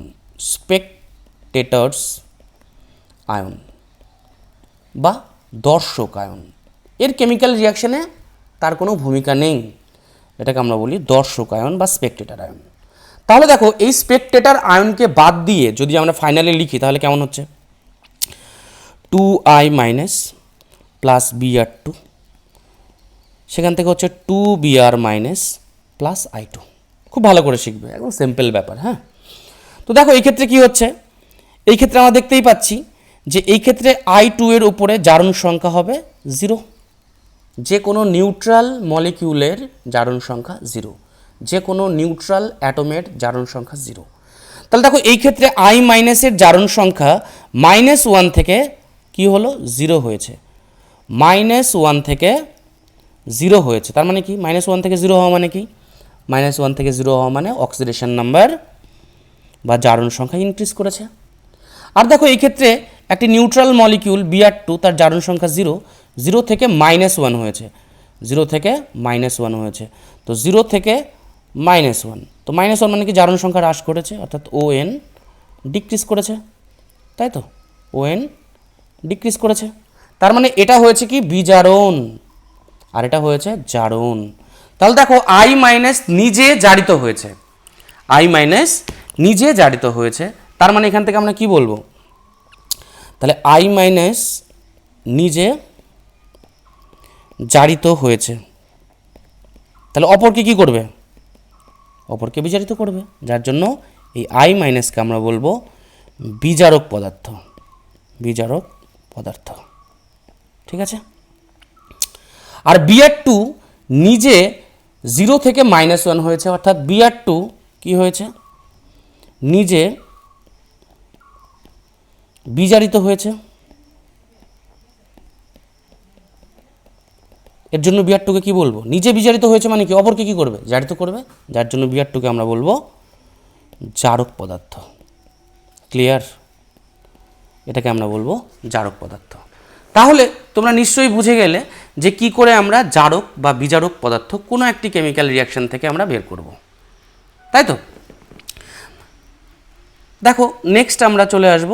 স্পেকটেটরস আয়ন বা দর্শক আয়ন। এর কেমিক্যাল রিয়াকশনে তার কোনো ভূমিকা নেই, এটাকে আমরা বলি দর্শক আয়ন বা স্পেকটেটর আয়ন। তাহলে দেখো, এই স্পেকটেটর আয়নকে বাদ দিয়ে যদি আমরা ফাইনালে লিখি তাহলে কেমন হচ্ছে, 2i মাইনাস প্লাস Br2, সেখান থেকে হচ্ছে 2Br মাইনাস প্লাস I2। খুব ভালো করে শিখবে, একদম সিম্পল ব্যাপার। হ্যাঁ, তো দেখো এই ক্ষেত্রে কি হচ্ছে, এই ক্ষেত্রে আমরা দেখতেই পাচ্ছি যে এই ক্ষেত্রে I2 এর উপরে জারণ সংখ্যা হবে 0, যে কোনো নিউট্রাল মলিকিউলের জারণ সংখ্যা 0, যে কোনো নিউট্রাল অ্যাটমের জারণ সংখ্যা 0। তাহলে দেখো এই ক্ষেত্রে I মাইনাসের জারণ সংখ্যা -1 থেকে কি হলো 0 হয়েছে, -1 থেকে 0 হয়েছে। তার মানে কি, -1 থেকে 0 হওয়া মানে কি, -1 থেকে 0 হওয়া মানে অক্সিডেশন নাম্বার বা জারণ সংখ্যা ইনক্রিজ করেছে। আর দেখো এই ক্ষেত্রে একটি নিউট্রাল মলিকিউল Br2 তার জারণ সংখ্যা 0, 0 থেকে -1 হয়েছে, 0 থেকে -1 হয়েছে, তো 0 থেকে -1, তো -1 মানে কি জারণ সংখ্যা হ্রাস করেছে, অর্থাৎ ON ডিক্রিজ করেছে, তাই তো, ON ডিক্রিজ করেছে। তার মানে এটা হয়েছে কি বিজারণ, আর এটা হয়েছে জারণ। তাহলে দেখো I মাইনাস নিজে জারিত হয়েছে, I মাইনাস নিজে জারিত হয়েছে, তার মানে এখান থেকে আমরা কি বলবো, তাহলে I মাইনাস নিজে জারিত হয়েছে, তাহলে অপরকে কি করবে, অপরকে বিজারিত করবে, যার জন্য এই I মাইনাসকে আমরা বলবো বিজারক পদার্থ, বিজারক পদার্থ, ঠিক আছে। আর Br2 নিজে 0 থেকে -1 হয়েছে, অর্থাৎ Br2 কি হয়েছে, নিজে বিজারিত হয়েছে, এর জন্য Br2কে কি বলবো, নিজে বিজারিত হয়েছে মানে কি, অপরকে কি করবে, জারিত করবে, যার জন্য Br2কে আমরা বলবো জারক পদার্থ। ক্লিয়ার, এটাকে আমরা বলবো জারক পদার্থ। তাহলে তোমরা নিশ্চয়ই বুঝে গেলে যে কি করে আমরা জারক বা বিজারক পদার্থ কোনো একটি কেমিক্যাল রিয়াকশন থেকে আমরা বের করব, তাই তো। দেখো নেক্সট আমরা চলে আসব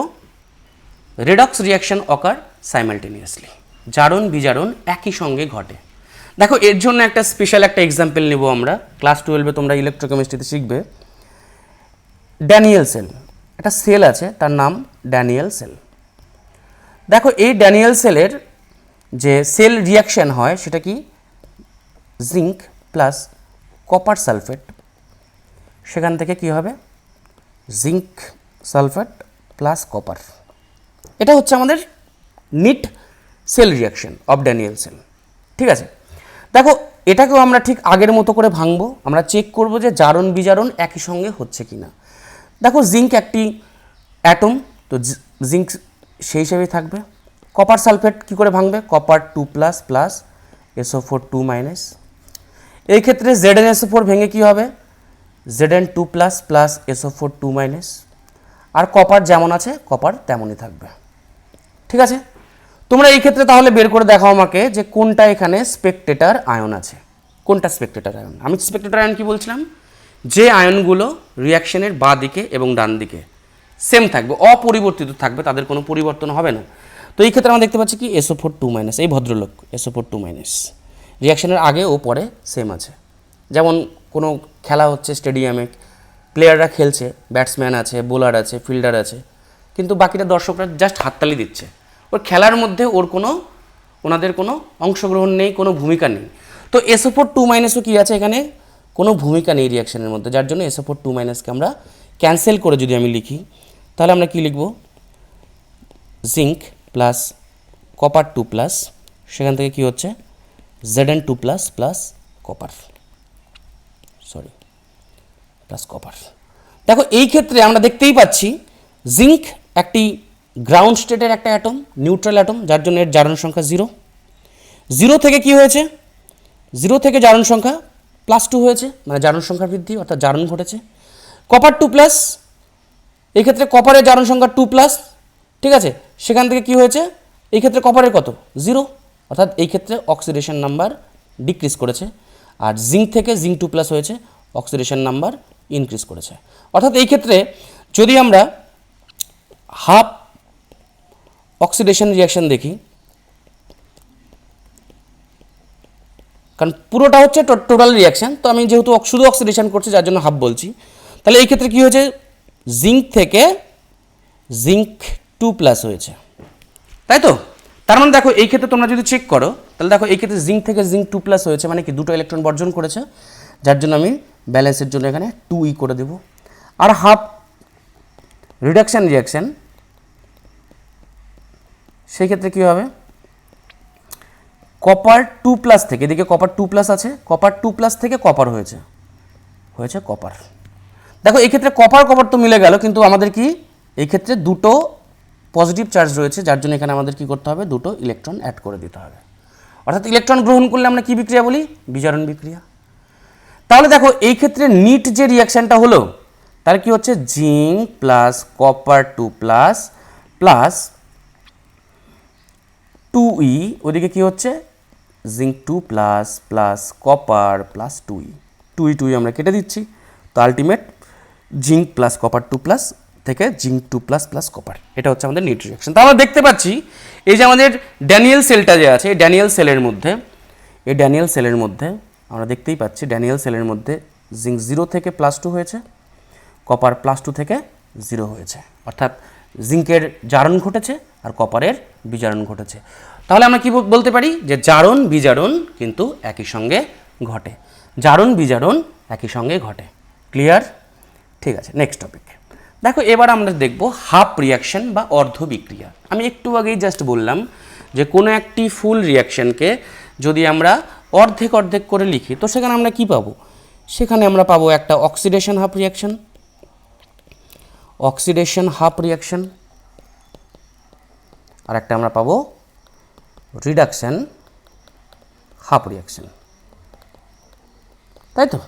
রেডক্স রিয়াকশন অকার সাইমালটেনিয়াসলি, জারণ বিজারণ একই সঙ্গে ঘটে। দেখো এর জন্য একটা স্পেশাল একটা এক্সাম্পল নেব আমরা, ক্লাস 12-এ তোমরা ইলেকট্রোকেমিস্ট্রিতে শিখবে। ড্যানিয়েল সেল, একটা সেল আছে তার নাম ড্যানিয়েল সেল। দেখো এই ড্যানিয়েল সেলের যে সেল রিয়াকশন হয় সেটা কি, জিঙ্ক প্লাস কপার সালফেট, সেখান থেকে কি হবে জিঙ্ক সালফেট প্লাস কপার, এটা হচ্ছে আমাদের net cell reaction of Daniell cell, ঠিক আছে। দেখো এটাকেও আমরা ঠিক আগের মতো করে ভাঙবো, আমরা চেক করব যে জারণ বিজারণ একই সঙ্গে হচ্ছে কি না। দেখো জিঙ্ক একটি অ্যাটম, তো জিঙ্ক সেই হিসেবেই থাকবে। কপার সালফেট কী করে ভাঙবে, কপার 2+ প্লাস SO4 2-, এই ক্ষেত্রে ZnSO4 ভেঙে কি হবে, Zn2+ প্লাস SO4 2-, আর কপার যেমন আছে কপার তেমনই থাকবে, ঠিক আছে। তোমরা এই ক্ষেত্রে তাহলে বের করে দেখাও আমাকে যে কোনটা এখানে স্পেকটেটর আয়ন আছে, কোনটা স্পেকটেটর আয়ন। আমি স্পেকটেটর আয়ন কি বলছিলাম, যে আয়নগুলো রিয়াকশনের বাঁ দিকে এবং ডান দিকে সেম থাকবে, অপরিবর্তিত থাকবে, তাদের কোনো পরিবর্তন হবে না। তো এই ক্ষেত্রে আমরা দেখতে পাচ্ছি কি SO4 2-, এই ভদ্রলোক SO4 2-, রিয়াকশনের আগে ও পরে সেম আছে। যেমন কোনো খেলা হচ্ছে স্টেডিয়ামে, প্লেয়াররা খেলছে, ব্যাটসম্যান আছে, বোলার আছে, ফিল্ডার আছে, কিন্তু বাকিটা দর্শকরা জাস্ট হাততালি দিচ্ছে, ওর খেলার মধ্যে ওনাদের কোনো অংশগ্রহণ নেই, কোনো ভূমিকা নেই। তো SO4 2-ও কী আছে এখানে, কোনো ভূমিকা নেই রিয়াকশনের মধ্যে, যার জন্য SO4 2-কে আমরা ক্যান্সেল করে যদি আমি লিখি তাহলে আমরা কি লিখব, জিঙ্ক প্লাস কপার 2+, সেখান থেকে কি হচ্ছে Zn2+ plus copper, plus copper. দেখো এই ক্ষেত্রে আমরা দেখতেই পাচ্ছি জিঙ্ক একটি গ্রাউন্ড স্টেটের একটা অ্যাটম, নিউট্রাল অ্যাটম, যার জন্য এর জারণ সংখ্যা 0। 0 থেকে কি হয়েছে, 0 থেকে জারণ সংখ্যা +2 হয়েছে, মানে জারণ সংখ্যা বৃদ্ধি অর্থাৎ জারণ ঘটেছে। কপার 2+, এই ক্ষেত্রে কপারের জারণ সংখ্যা 2+, ঠিক আছে, সেখান থেকে কি হয়েছে, এই ক্ষেত্রে কপারের কত 0, অর্থাৎ এই ক্ষেত্রে অক্সিডেশন নাম্বার ডিক্রিজ করেছে। আর জিঙ্ক থেকে জিঙ্ক 2+ হয়েছে, অক্সিডেশন নাম্বার ইনক্রিজ করেছে। অর্থাৎ এই ক্ষেত্রে যদি আমরা হাফ অক্সিডেশন রিয়াকশন দেখি, কারণ পুরোটা হচ্ছে টোটাল রিয়াকশন, তো আমি যেহেতু শুধু অক্সিডেশন করছি যার জন্য হাফ বলছি। তাহলে এই ক্ষেত্রে কী হয়েছে, জিঙ্ক থেকে জিঙ্ক 2+ হয়েছে, তাই তো। তার মানে দেখো এই ক্ষেত্রে তোমরা যদি চেক করো তাহলে দেখো এই ক্ষেত্রে জিঙ্ক থেকে জিঙ্ক 2+ হয়েছে, মানে কি দুটো ইলেকট্রন বর্জন করেছে, যার জন্য আমি ব্যালেন্সের জন্য এখানে 2E করে দেব। আর হাফ রিডাকশান রিয়াকশান, সেই ক্ষেত্রে কী হবে, কপার 2+ থেকে, এদিকে কপার 2+ আছে, কপার 2+ থেকে কপার হয়েছে কপার। দেখো এই ক্ষেত্রে কপার কপার তো মিলে গেল, কিন্তু আমাদের কি এই ক্ষেত্রে দুটো পজিটিভ চার্জ রয়েছে, যার জন্য এখানে আমাদের কি করতে হবে, দুটো ইলেকট্রন অ্যাড করে দিতে হবে। অর্থাৎ ইলেকট্রন গ্রহণ করলে আমরা কি বিক্রিয়া বলি, বিজারণ বিক্রিয়া। তাহলে দেখো এই ক্ষেত্রে নিট যে রিয়াকশানটা হলো তার কি হচ্ছে, zinc plus copper 2+ plus 2E, ওদিকে কি হচ্ছে zinc 2+ plus copper plus 2E আমরা কেটে দিচ্ছি। তো আলটিমেট জিঙ্ক প্লাস কপার 2+ থেকে জিঙ্ক 2+ প্লাস কপার, এটা হচ্ছে আমাদের নিট রিয়াকশন। তো আমরা দেখতে পাচ্ছি এই যে আমাদের ড্যানিয়েল সেলটা যে আছে, এই ড্যানিয়েল সেলের মধ্যে আমরা দেখতেই পাচ্ছি ড্যানিয়েল সেলের মধ্যে জিঙ্ক 0 থেকে +2 হয়েছে, কপার +2 থেকে 0 হয়েছে, অর্থাৎ জিঙ্কের জারণ ঘটেছে আর কপারের বিজারণ ঘটেছে। তাহলে আমরা কি বলতে পারি যে জারণ বিজারণ কিন্তু একই সঙ্গে ঘটে, জারণ বিজারণ একই সঙ্গে ঘটে। ক্লিয়ার? ঠিক আছে, নেক্সট টপিক দেখো। এবার আমরা দেখব হাফ রিয়াকশন বা অর্ধ বিক্রিয়া। আমি একটু আগেই জাস্ট বললাম যে কোনো একটি ফুল রিয়াকশনকে যদি আমরা অর্ধেক অর্ধেক করে লিখি তো সেখানে আমরা কি পাবো, সেখানে আমরা পাবো একটা অক্সিডেশন হাফ রিয়াকশন, আর একটা আমরা পাবো রিডাকশন হাফ রিয়াকশন, তাই তো।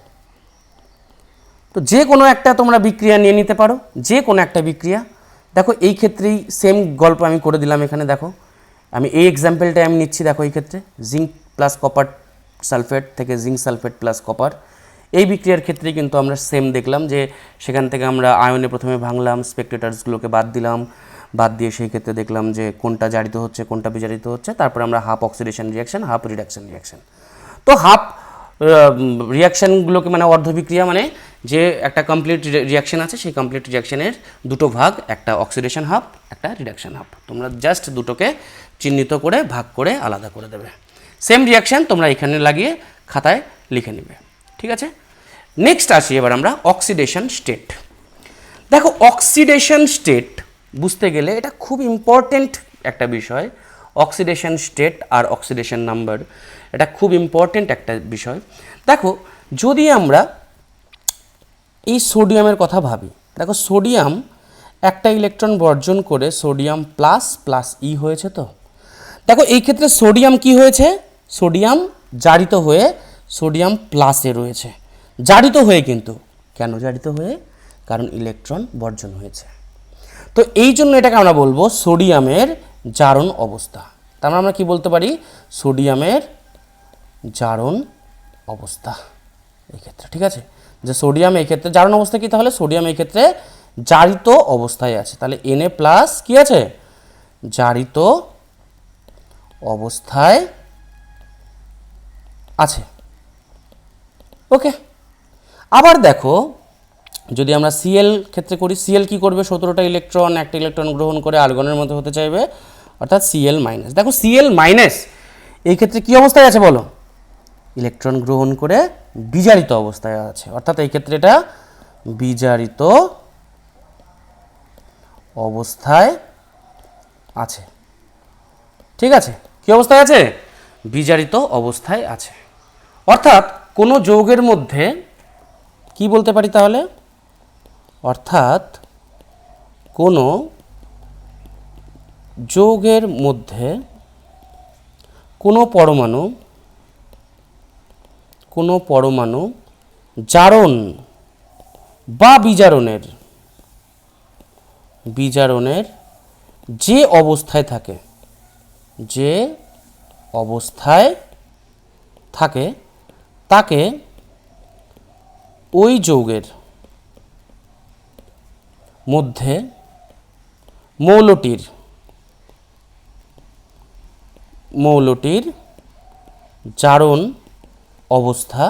তো যে কোনো একটা তোমরা বিক্রিয়া নিয়ে নিতে পারো, যে কোনো একটা বিক্রিয়া। দেখো এই ক্ষেত্রেই সেম গল্প আমি করে দিলাম, এখানে দেখো আমি এই এক্সাম্পলটা আমি নিচ্ছি। দেখো এই ক্ষেত্রে জিঙ্ক প্লাস কপার সালফেট থেকে জিঙ্ক সালফেট প্লাস কপার, এই বিক্রিয়ার ক্ষেত্রে কিন্তু আমরা সেম দেখলাম যে সেখান থেকে আমরা আয়নে প্রথমে ভাঙলাম, স্পেকটেটার্সগুলোকে বাদ দিলাম, বাদ দিয়ে সেই ক্ষেত্রে দেখলাম যে কোনটা জারিত হচ্ছে কোনটা বিজারিত হচ্ছে, তারপরে আমরা half oxidation reaction half reduction reaction. তো হাফ রিয়াকশানগুলোকে মানে অর্ধ বিক্রিয়া মানে যে একটা কমপ্লিট রিয়াকশান আছে সেই কমপ্লিট রিয়াকশানের দুটো ভাগ, একটা অক্সিডেশন হাফ একটা রিডাকশান হাফ। তোমরা জাস্ট দুটোকে চিহ্নিত করে ভাগ করে আলাদা করে দেবে। সেম রিয়াকশান তোমরা এখানে লাগিয়ে খাতায় লিখে নেবে, ঠিক আছে। নেক্সট আসি এবার আমরা অক্সিডেশন স্টেট। দেখো অক্সিডেশন স্টেট বুঝতে গেলে এটা খুব ইম্পর্টেন্ট একটা বিষয়। অক্সিডেশন স্টেট আর অক্সিডেশন নাম্বার এটা খুব ইম্পর্টেন্ট একটা বিষয়। দেখো যদি আমরা এই সোডিয়ামের কথা ভাবি, দেখো সোডিয়াম একটা ইলেকট্রন বর্জন করে সোডিয়াম প্লাস প্লাস ই হয়েছে। তো দেখো এই ক্ষেত্রে সোডিয়াম কি হয়েছে, সোডিয়াম জারিত হয়ে সোডিয়াম প্লাসে রয়েছে, জারিত হয়ে। কিন্তু কেন জারিত হয়ে, কারণ ইলেকট্রন বর্জন হয়েছে। তো এই জন্য এটাকে আমরা বলবো সোডিয়ামের জারণ অবস্থা। তার মানে আমরা কি বলতে পারি, সোডিয়ামের জারণ অবস্থা এই ক্ষেত্রে, ঠিক আছে। যে সোডিয়াম এই ক্ষেত্রে জারণ অবস্থা কি, তাহলে সোডিয়াম এই ক্ষেত্রে জারিত অবস্থায় আছে, তাহলে Na+ কি আছে, জারিত অবস্থায় আছে। ওকে, আবার দেখো যদি আমরা Cl ক্ষেত্রে করি, Cl কি করবে, 17টা ইলেকট্রন একটা ইলেকট্রন গ্রহণ করে আর্গনের মধ্যে হতে চাইবে, অর্থাৎ Cl-। দেখো Cl- এই ক্ষেত্রে কি অবস্থায় আছে বলো, ইলেকট্রন গ্রহণ করে বিজারিত অবস্থায় আছে, অর্থাৎ এই ক্ষেত্রে এটা বিজারিত অবস্থায় আছে, ঠিক আছে। কি অবস্থায় আছে, বিজারিত অবস্থায় আছে। অর্থাৎ কোনো যৌগের মধ্যে কি বলতে পারি তাহলে, অর্থাৎ কোনো যৌগের মধ্যে কোনো কোনো পরমাণু জারণ বা বিজারণের যে অবস্থায় থাকে তাকে ওই যৌগের মধ্যে মৌলটির জারণ অবস্থা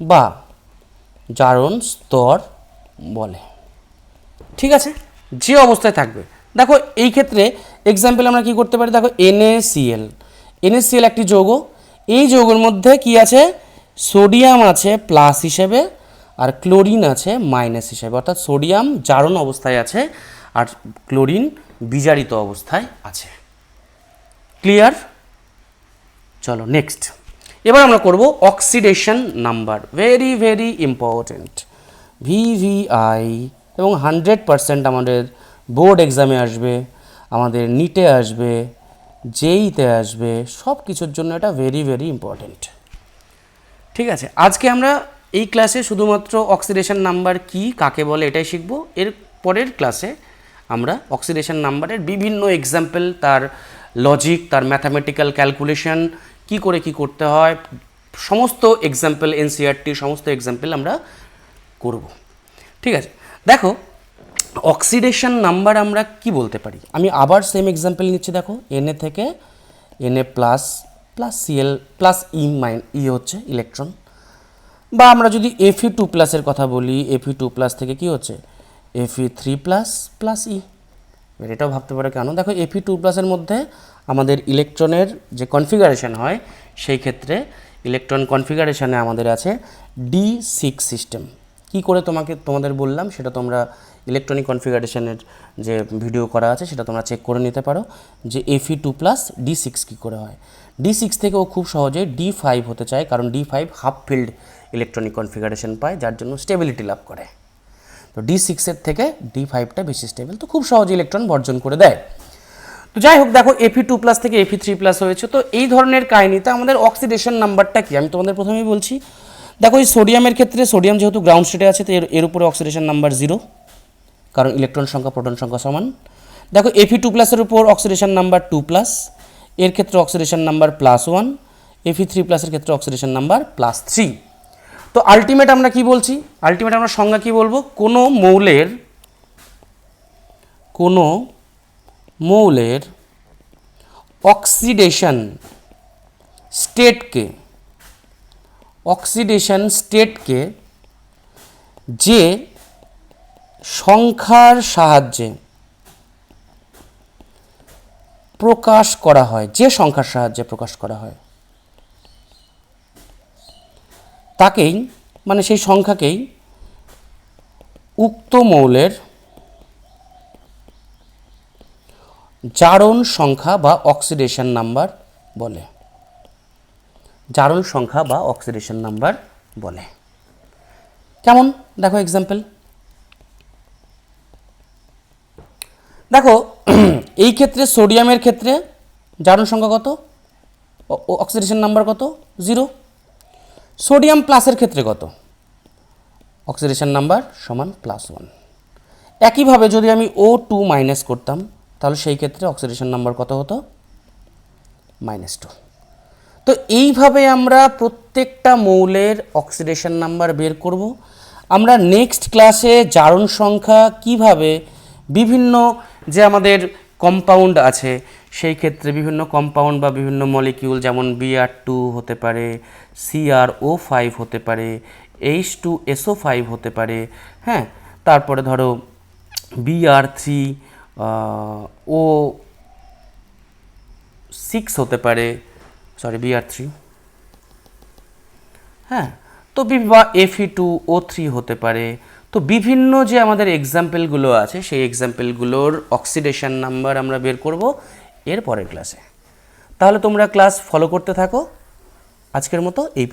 বা জারণ স্তর বলে। ঠিক আছে, যে অবস্থায় থাকবে। দেখো এই ক্ষেত্রে এক্সাম্পল আমরা কি করতে পারি, দেখো NaCl একটি যৌগ, এই যৌগের মধ্যে কি আছে, সোডিয়াম আছে প্লাস হিসেবে আর ক্লোরিন আছে মাইনাস হিসেবে, অর্থাৎ সোডিয়াম জারণ অবস্থায় আছে আর ক্লোরিন বিজারিত অবস্থায় আছে। ক্লিয়ার? চলো নেক্সট, এবার আমরা করব oxidation number, very very important. VVI এবং 100% আমাদের বোর্ড এক্সামে আসবে, আমাদের নিটে আসবে, জেইতে আসবে, সব কিছুর জন্য এটা ভেরি ভেরি ইম্পর্টেন্ট। ঠিক আছে, আজকে আমরা এই ক্লাসে শুধুমাত্র অক্সিডেশন নাম্বার কি, কাকে বলে এটাই শিখব। এর পরের ক্লাসে আমরা অক্সিডেশন নাম্বারের বিভিন্ন এক্সাম্পল, তার লজিক, তার ম্যাথামেটিক্যাল ক্যালকুলেশন, কি করে কি করতে হয়, সমস্ত এক্সাম্পল, NCERT সমস্ত এক্সাম্পল আমরা করব। ঠিক আছে, দেখো অক্সিডেশন নাম্বার আমরা কি বলতে পারি, আমি আবার সেম এক্সাম্পল নিচ্ছি। দেখো Na থেকে Na plus Cl plus E হচ্ছে ইলেকট্রন, বা আমরা যদি Fe2+ এর কথা বলি, Fe2+ থেকে কি হচ্ছে Fe3+ E। এটাও ভাবতে পারো কেন, দেখো Fe2+ এর মধ্যে আমাদের ইলেকট্রনের যে কনফিগারেশন হয়, সেই ক্ষেত্রে ইলেকট্রন কনফিগারেশনে আমাদের আছে D6 সিস্টেম। কি করে তোমাদের বললাম সেটা তোমরা ইলেকট্রনিক কনফিগারেশনের যে ভিডিও করা আছে সেটা তোমরা চেক করে নিতে পারো, যে Fe2+ D6 কী করে হয়। D6 থেকে ও খুব সহজে D5 হতে চায়, কারণ D5 half field electronic configuration পায়, যার জন্য স্টেবিলিটি লাভ করে। তো D6-এর থেকে D5টা বেশি স্টেবল, তো খুব সহজে ইলেকট্রন বর্জন করে দেয়। তো যাই হোক, দেখো Fe2+ থেকে Fe3+ হয়েছে। তো এই ধরনের কাহিনীতে আমাদের অক্সিডেশন নাম্বারটা কি আমি তোমাদের প্রথমেই বলছি। দেখো এই সোডিয়ামের ক্ষেত্রে, সোডিয়াম যেহেতু গ্রাউন্ড স্টেটে আছে, তো এর উপরে অক্সিডেশন নাম্বার 0, কারণ ইলেকট্রন সংখ্যা প্রোটন সংখ্যা সমান। দেখো Fe2+ এর উপর অক্সিডেশন নাম্বার 2+, এর ক্ষেত্রে অক্সিডেশন নাম্বার +1, Fe3+ এর ক্ষেত্রে অক্সিডেশন নাম্বার +3। তো আলটিমেট আমরা কি বলছি, আলটিমেট আমরা সংজ্ঞা কি বলবো, কোনো মৌলের অক্সিডেশন স্টেটকে যে সংখ্যার সাহায্যে প্রকাশ করা হয়, তাকেই, মানে সেই সংখ্যাকেই উক্ত মৌলের জারণ সংখ্যা বা অক্সিডেশন নাম্বার বলে। কেমন? দেখো এক্সাম্পল, দেখো এই ক্ষেত্রে সোডিয়ামের ক্ষেত্রে জারণ সংখ্যা কত, অক্সিডেশন নাম্বার কত, 0। সোডিয়াম প্লাসের ক্ষেত্রে কত, অক্সিডেশন নাম্বার সমান +1। একইভাবে যদি আমি O2 মাইনাস করতাম, তাহলে সেই ক্ষেত্রে অক্সিডেশন নাম্বার কত হতো, -2। তো এইভাবে আমরা প্রত্যেকটা মৌলের অক্সিডেশন নাম্বার বের করব। আমরা নেক্সট ক্লাসে জারণ সংখ্যা কিভাবে বিভিন্ন যে আমাদের কম্পাউন্ড আছে, সেই ক্ষেত্রে বিভিন্ন কম্পাউন্ড বা বিভিন্ন মলিকিউল, যেমন Br2 হতে পারে, CrO5 হতে পারে, H2SO5 হতে পারে, হ্যাঁ, তারপরে ধরো Br3 O6 হতে পারে, Br3, হ্যাঁ, তো বা Fe2O3 হতে পারে। তো বিভিন্ন যে আমাদের এক্সাম্পলগুলো আছে, সেই এক্সাম্পলগুলোর অক্সিডেশন নাম্বার আমরা বের করব এর পরের ক্লাসে। তাহলে তোমরা ক্লাস ফলো করতে থাকো। আজকের মতো এই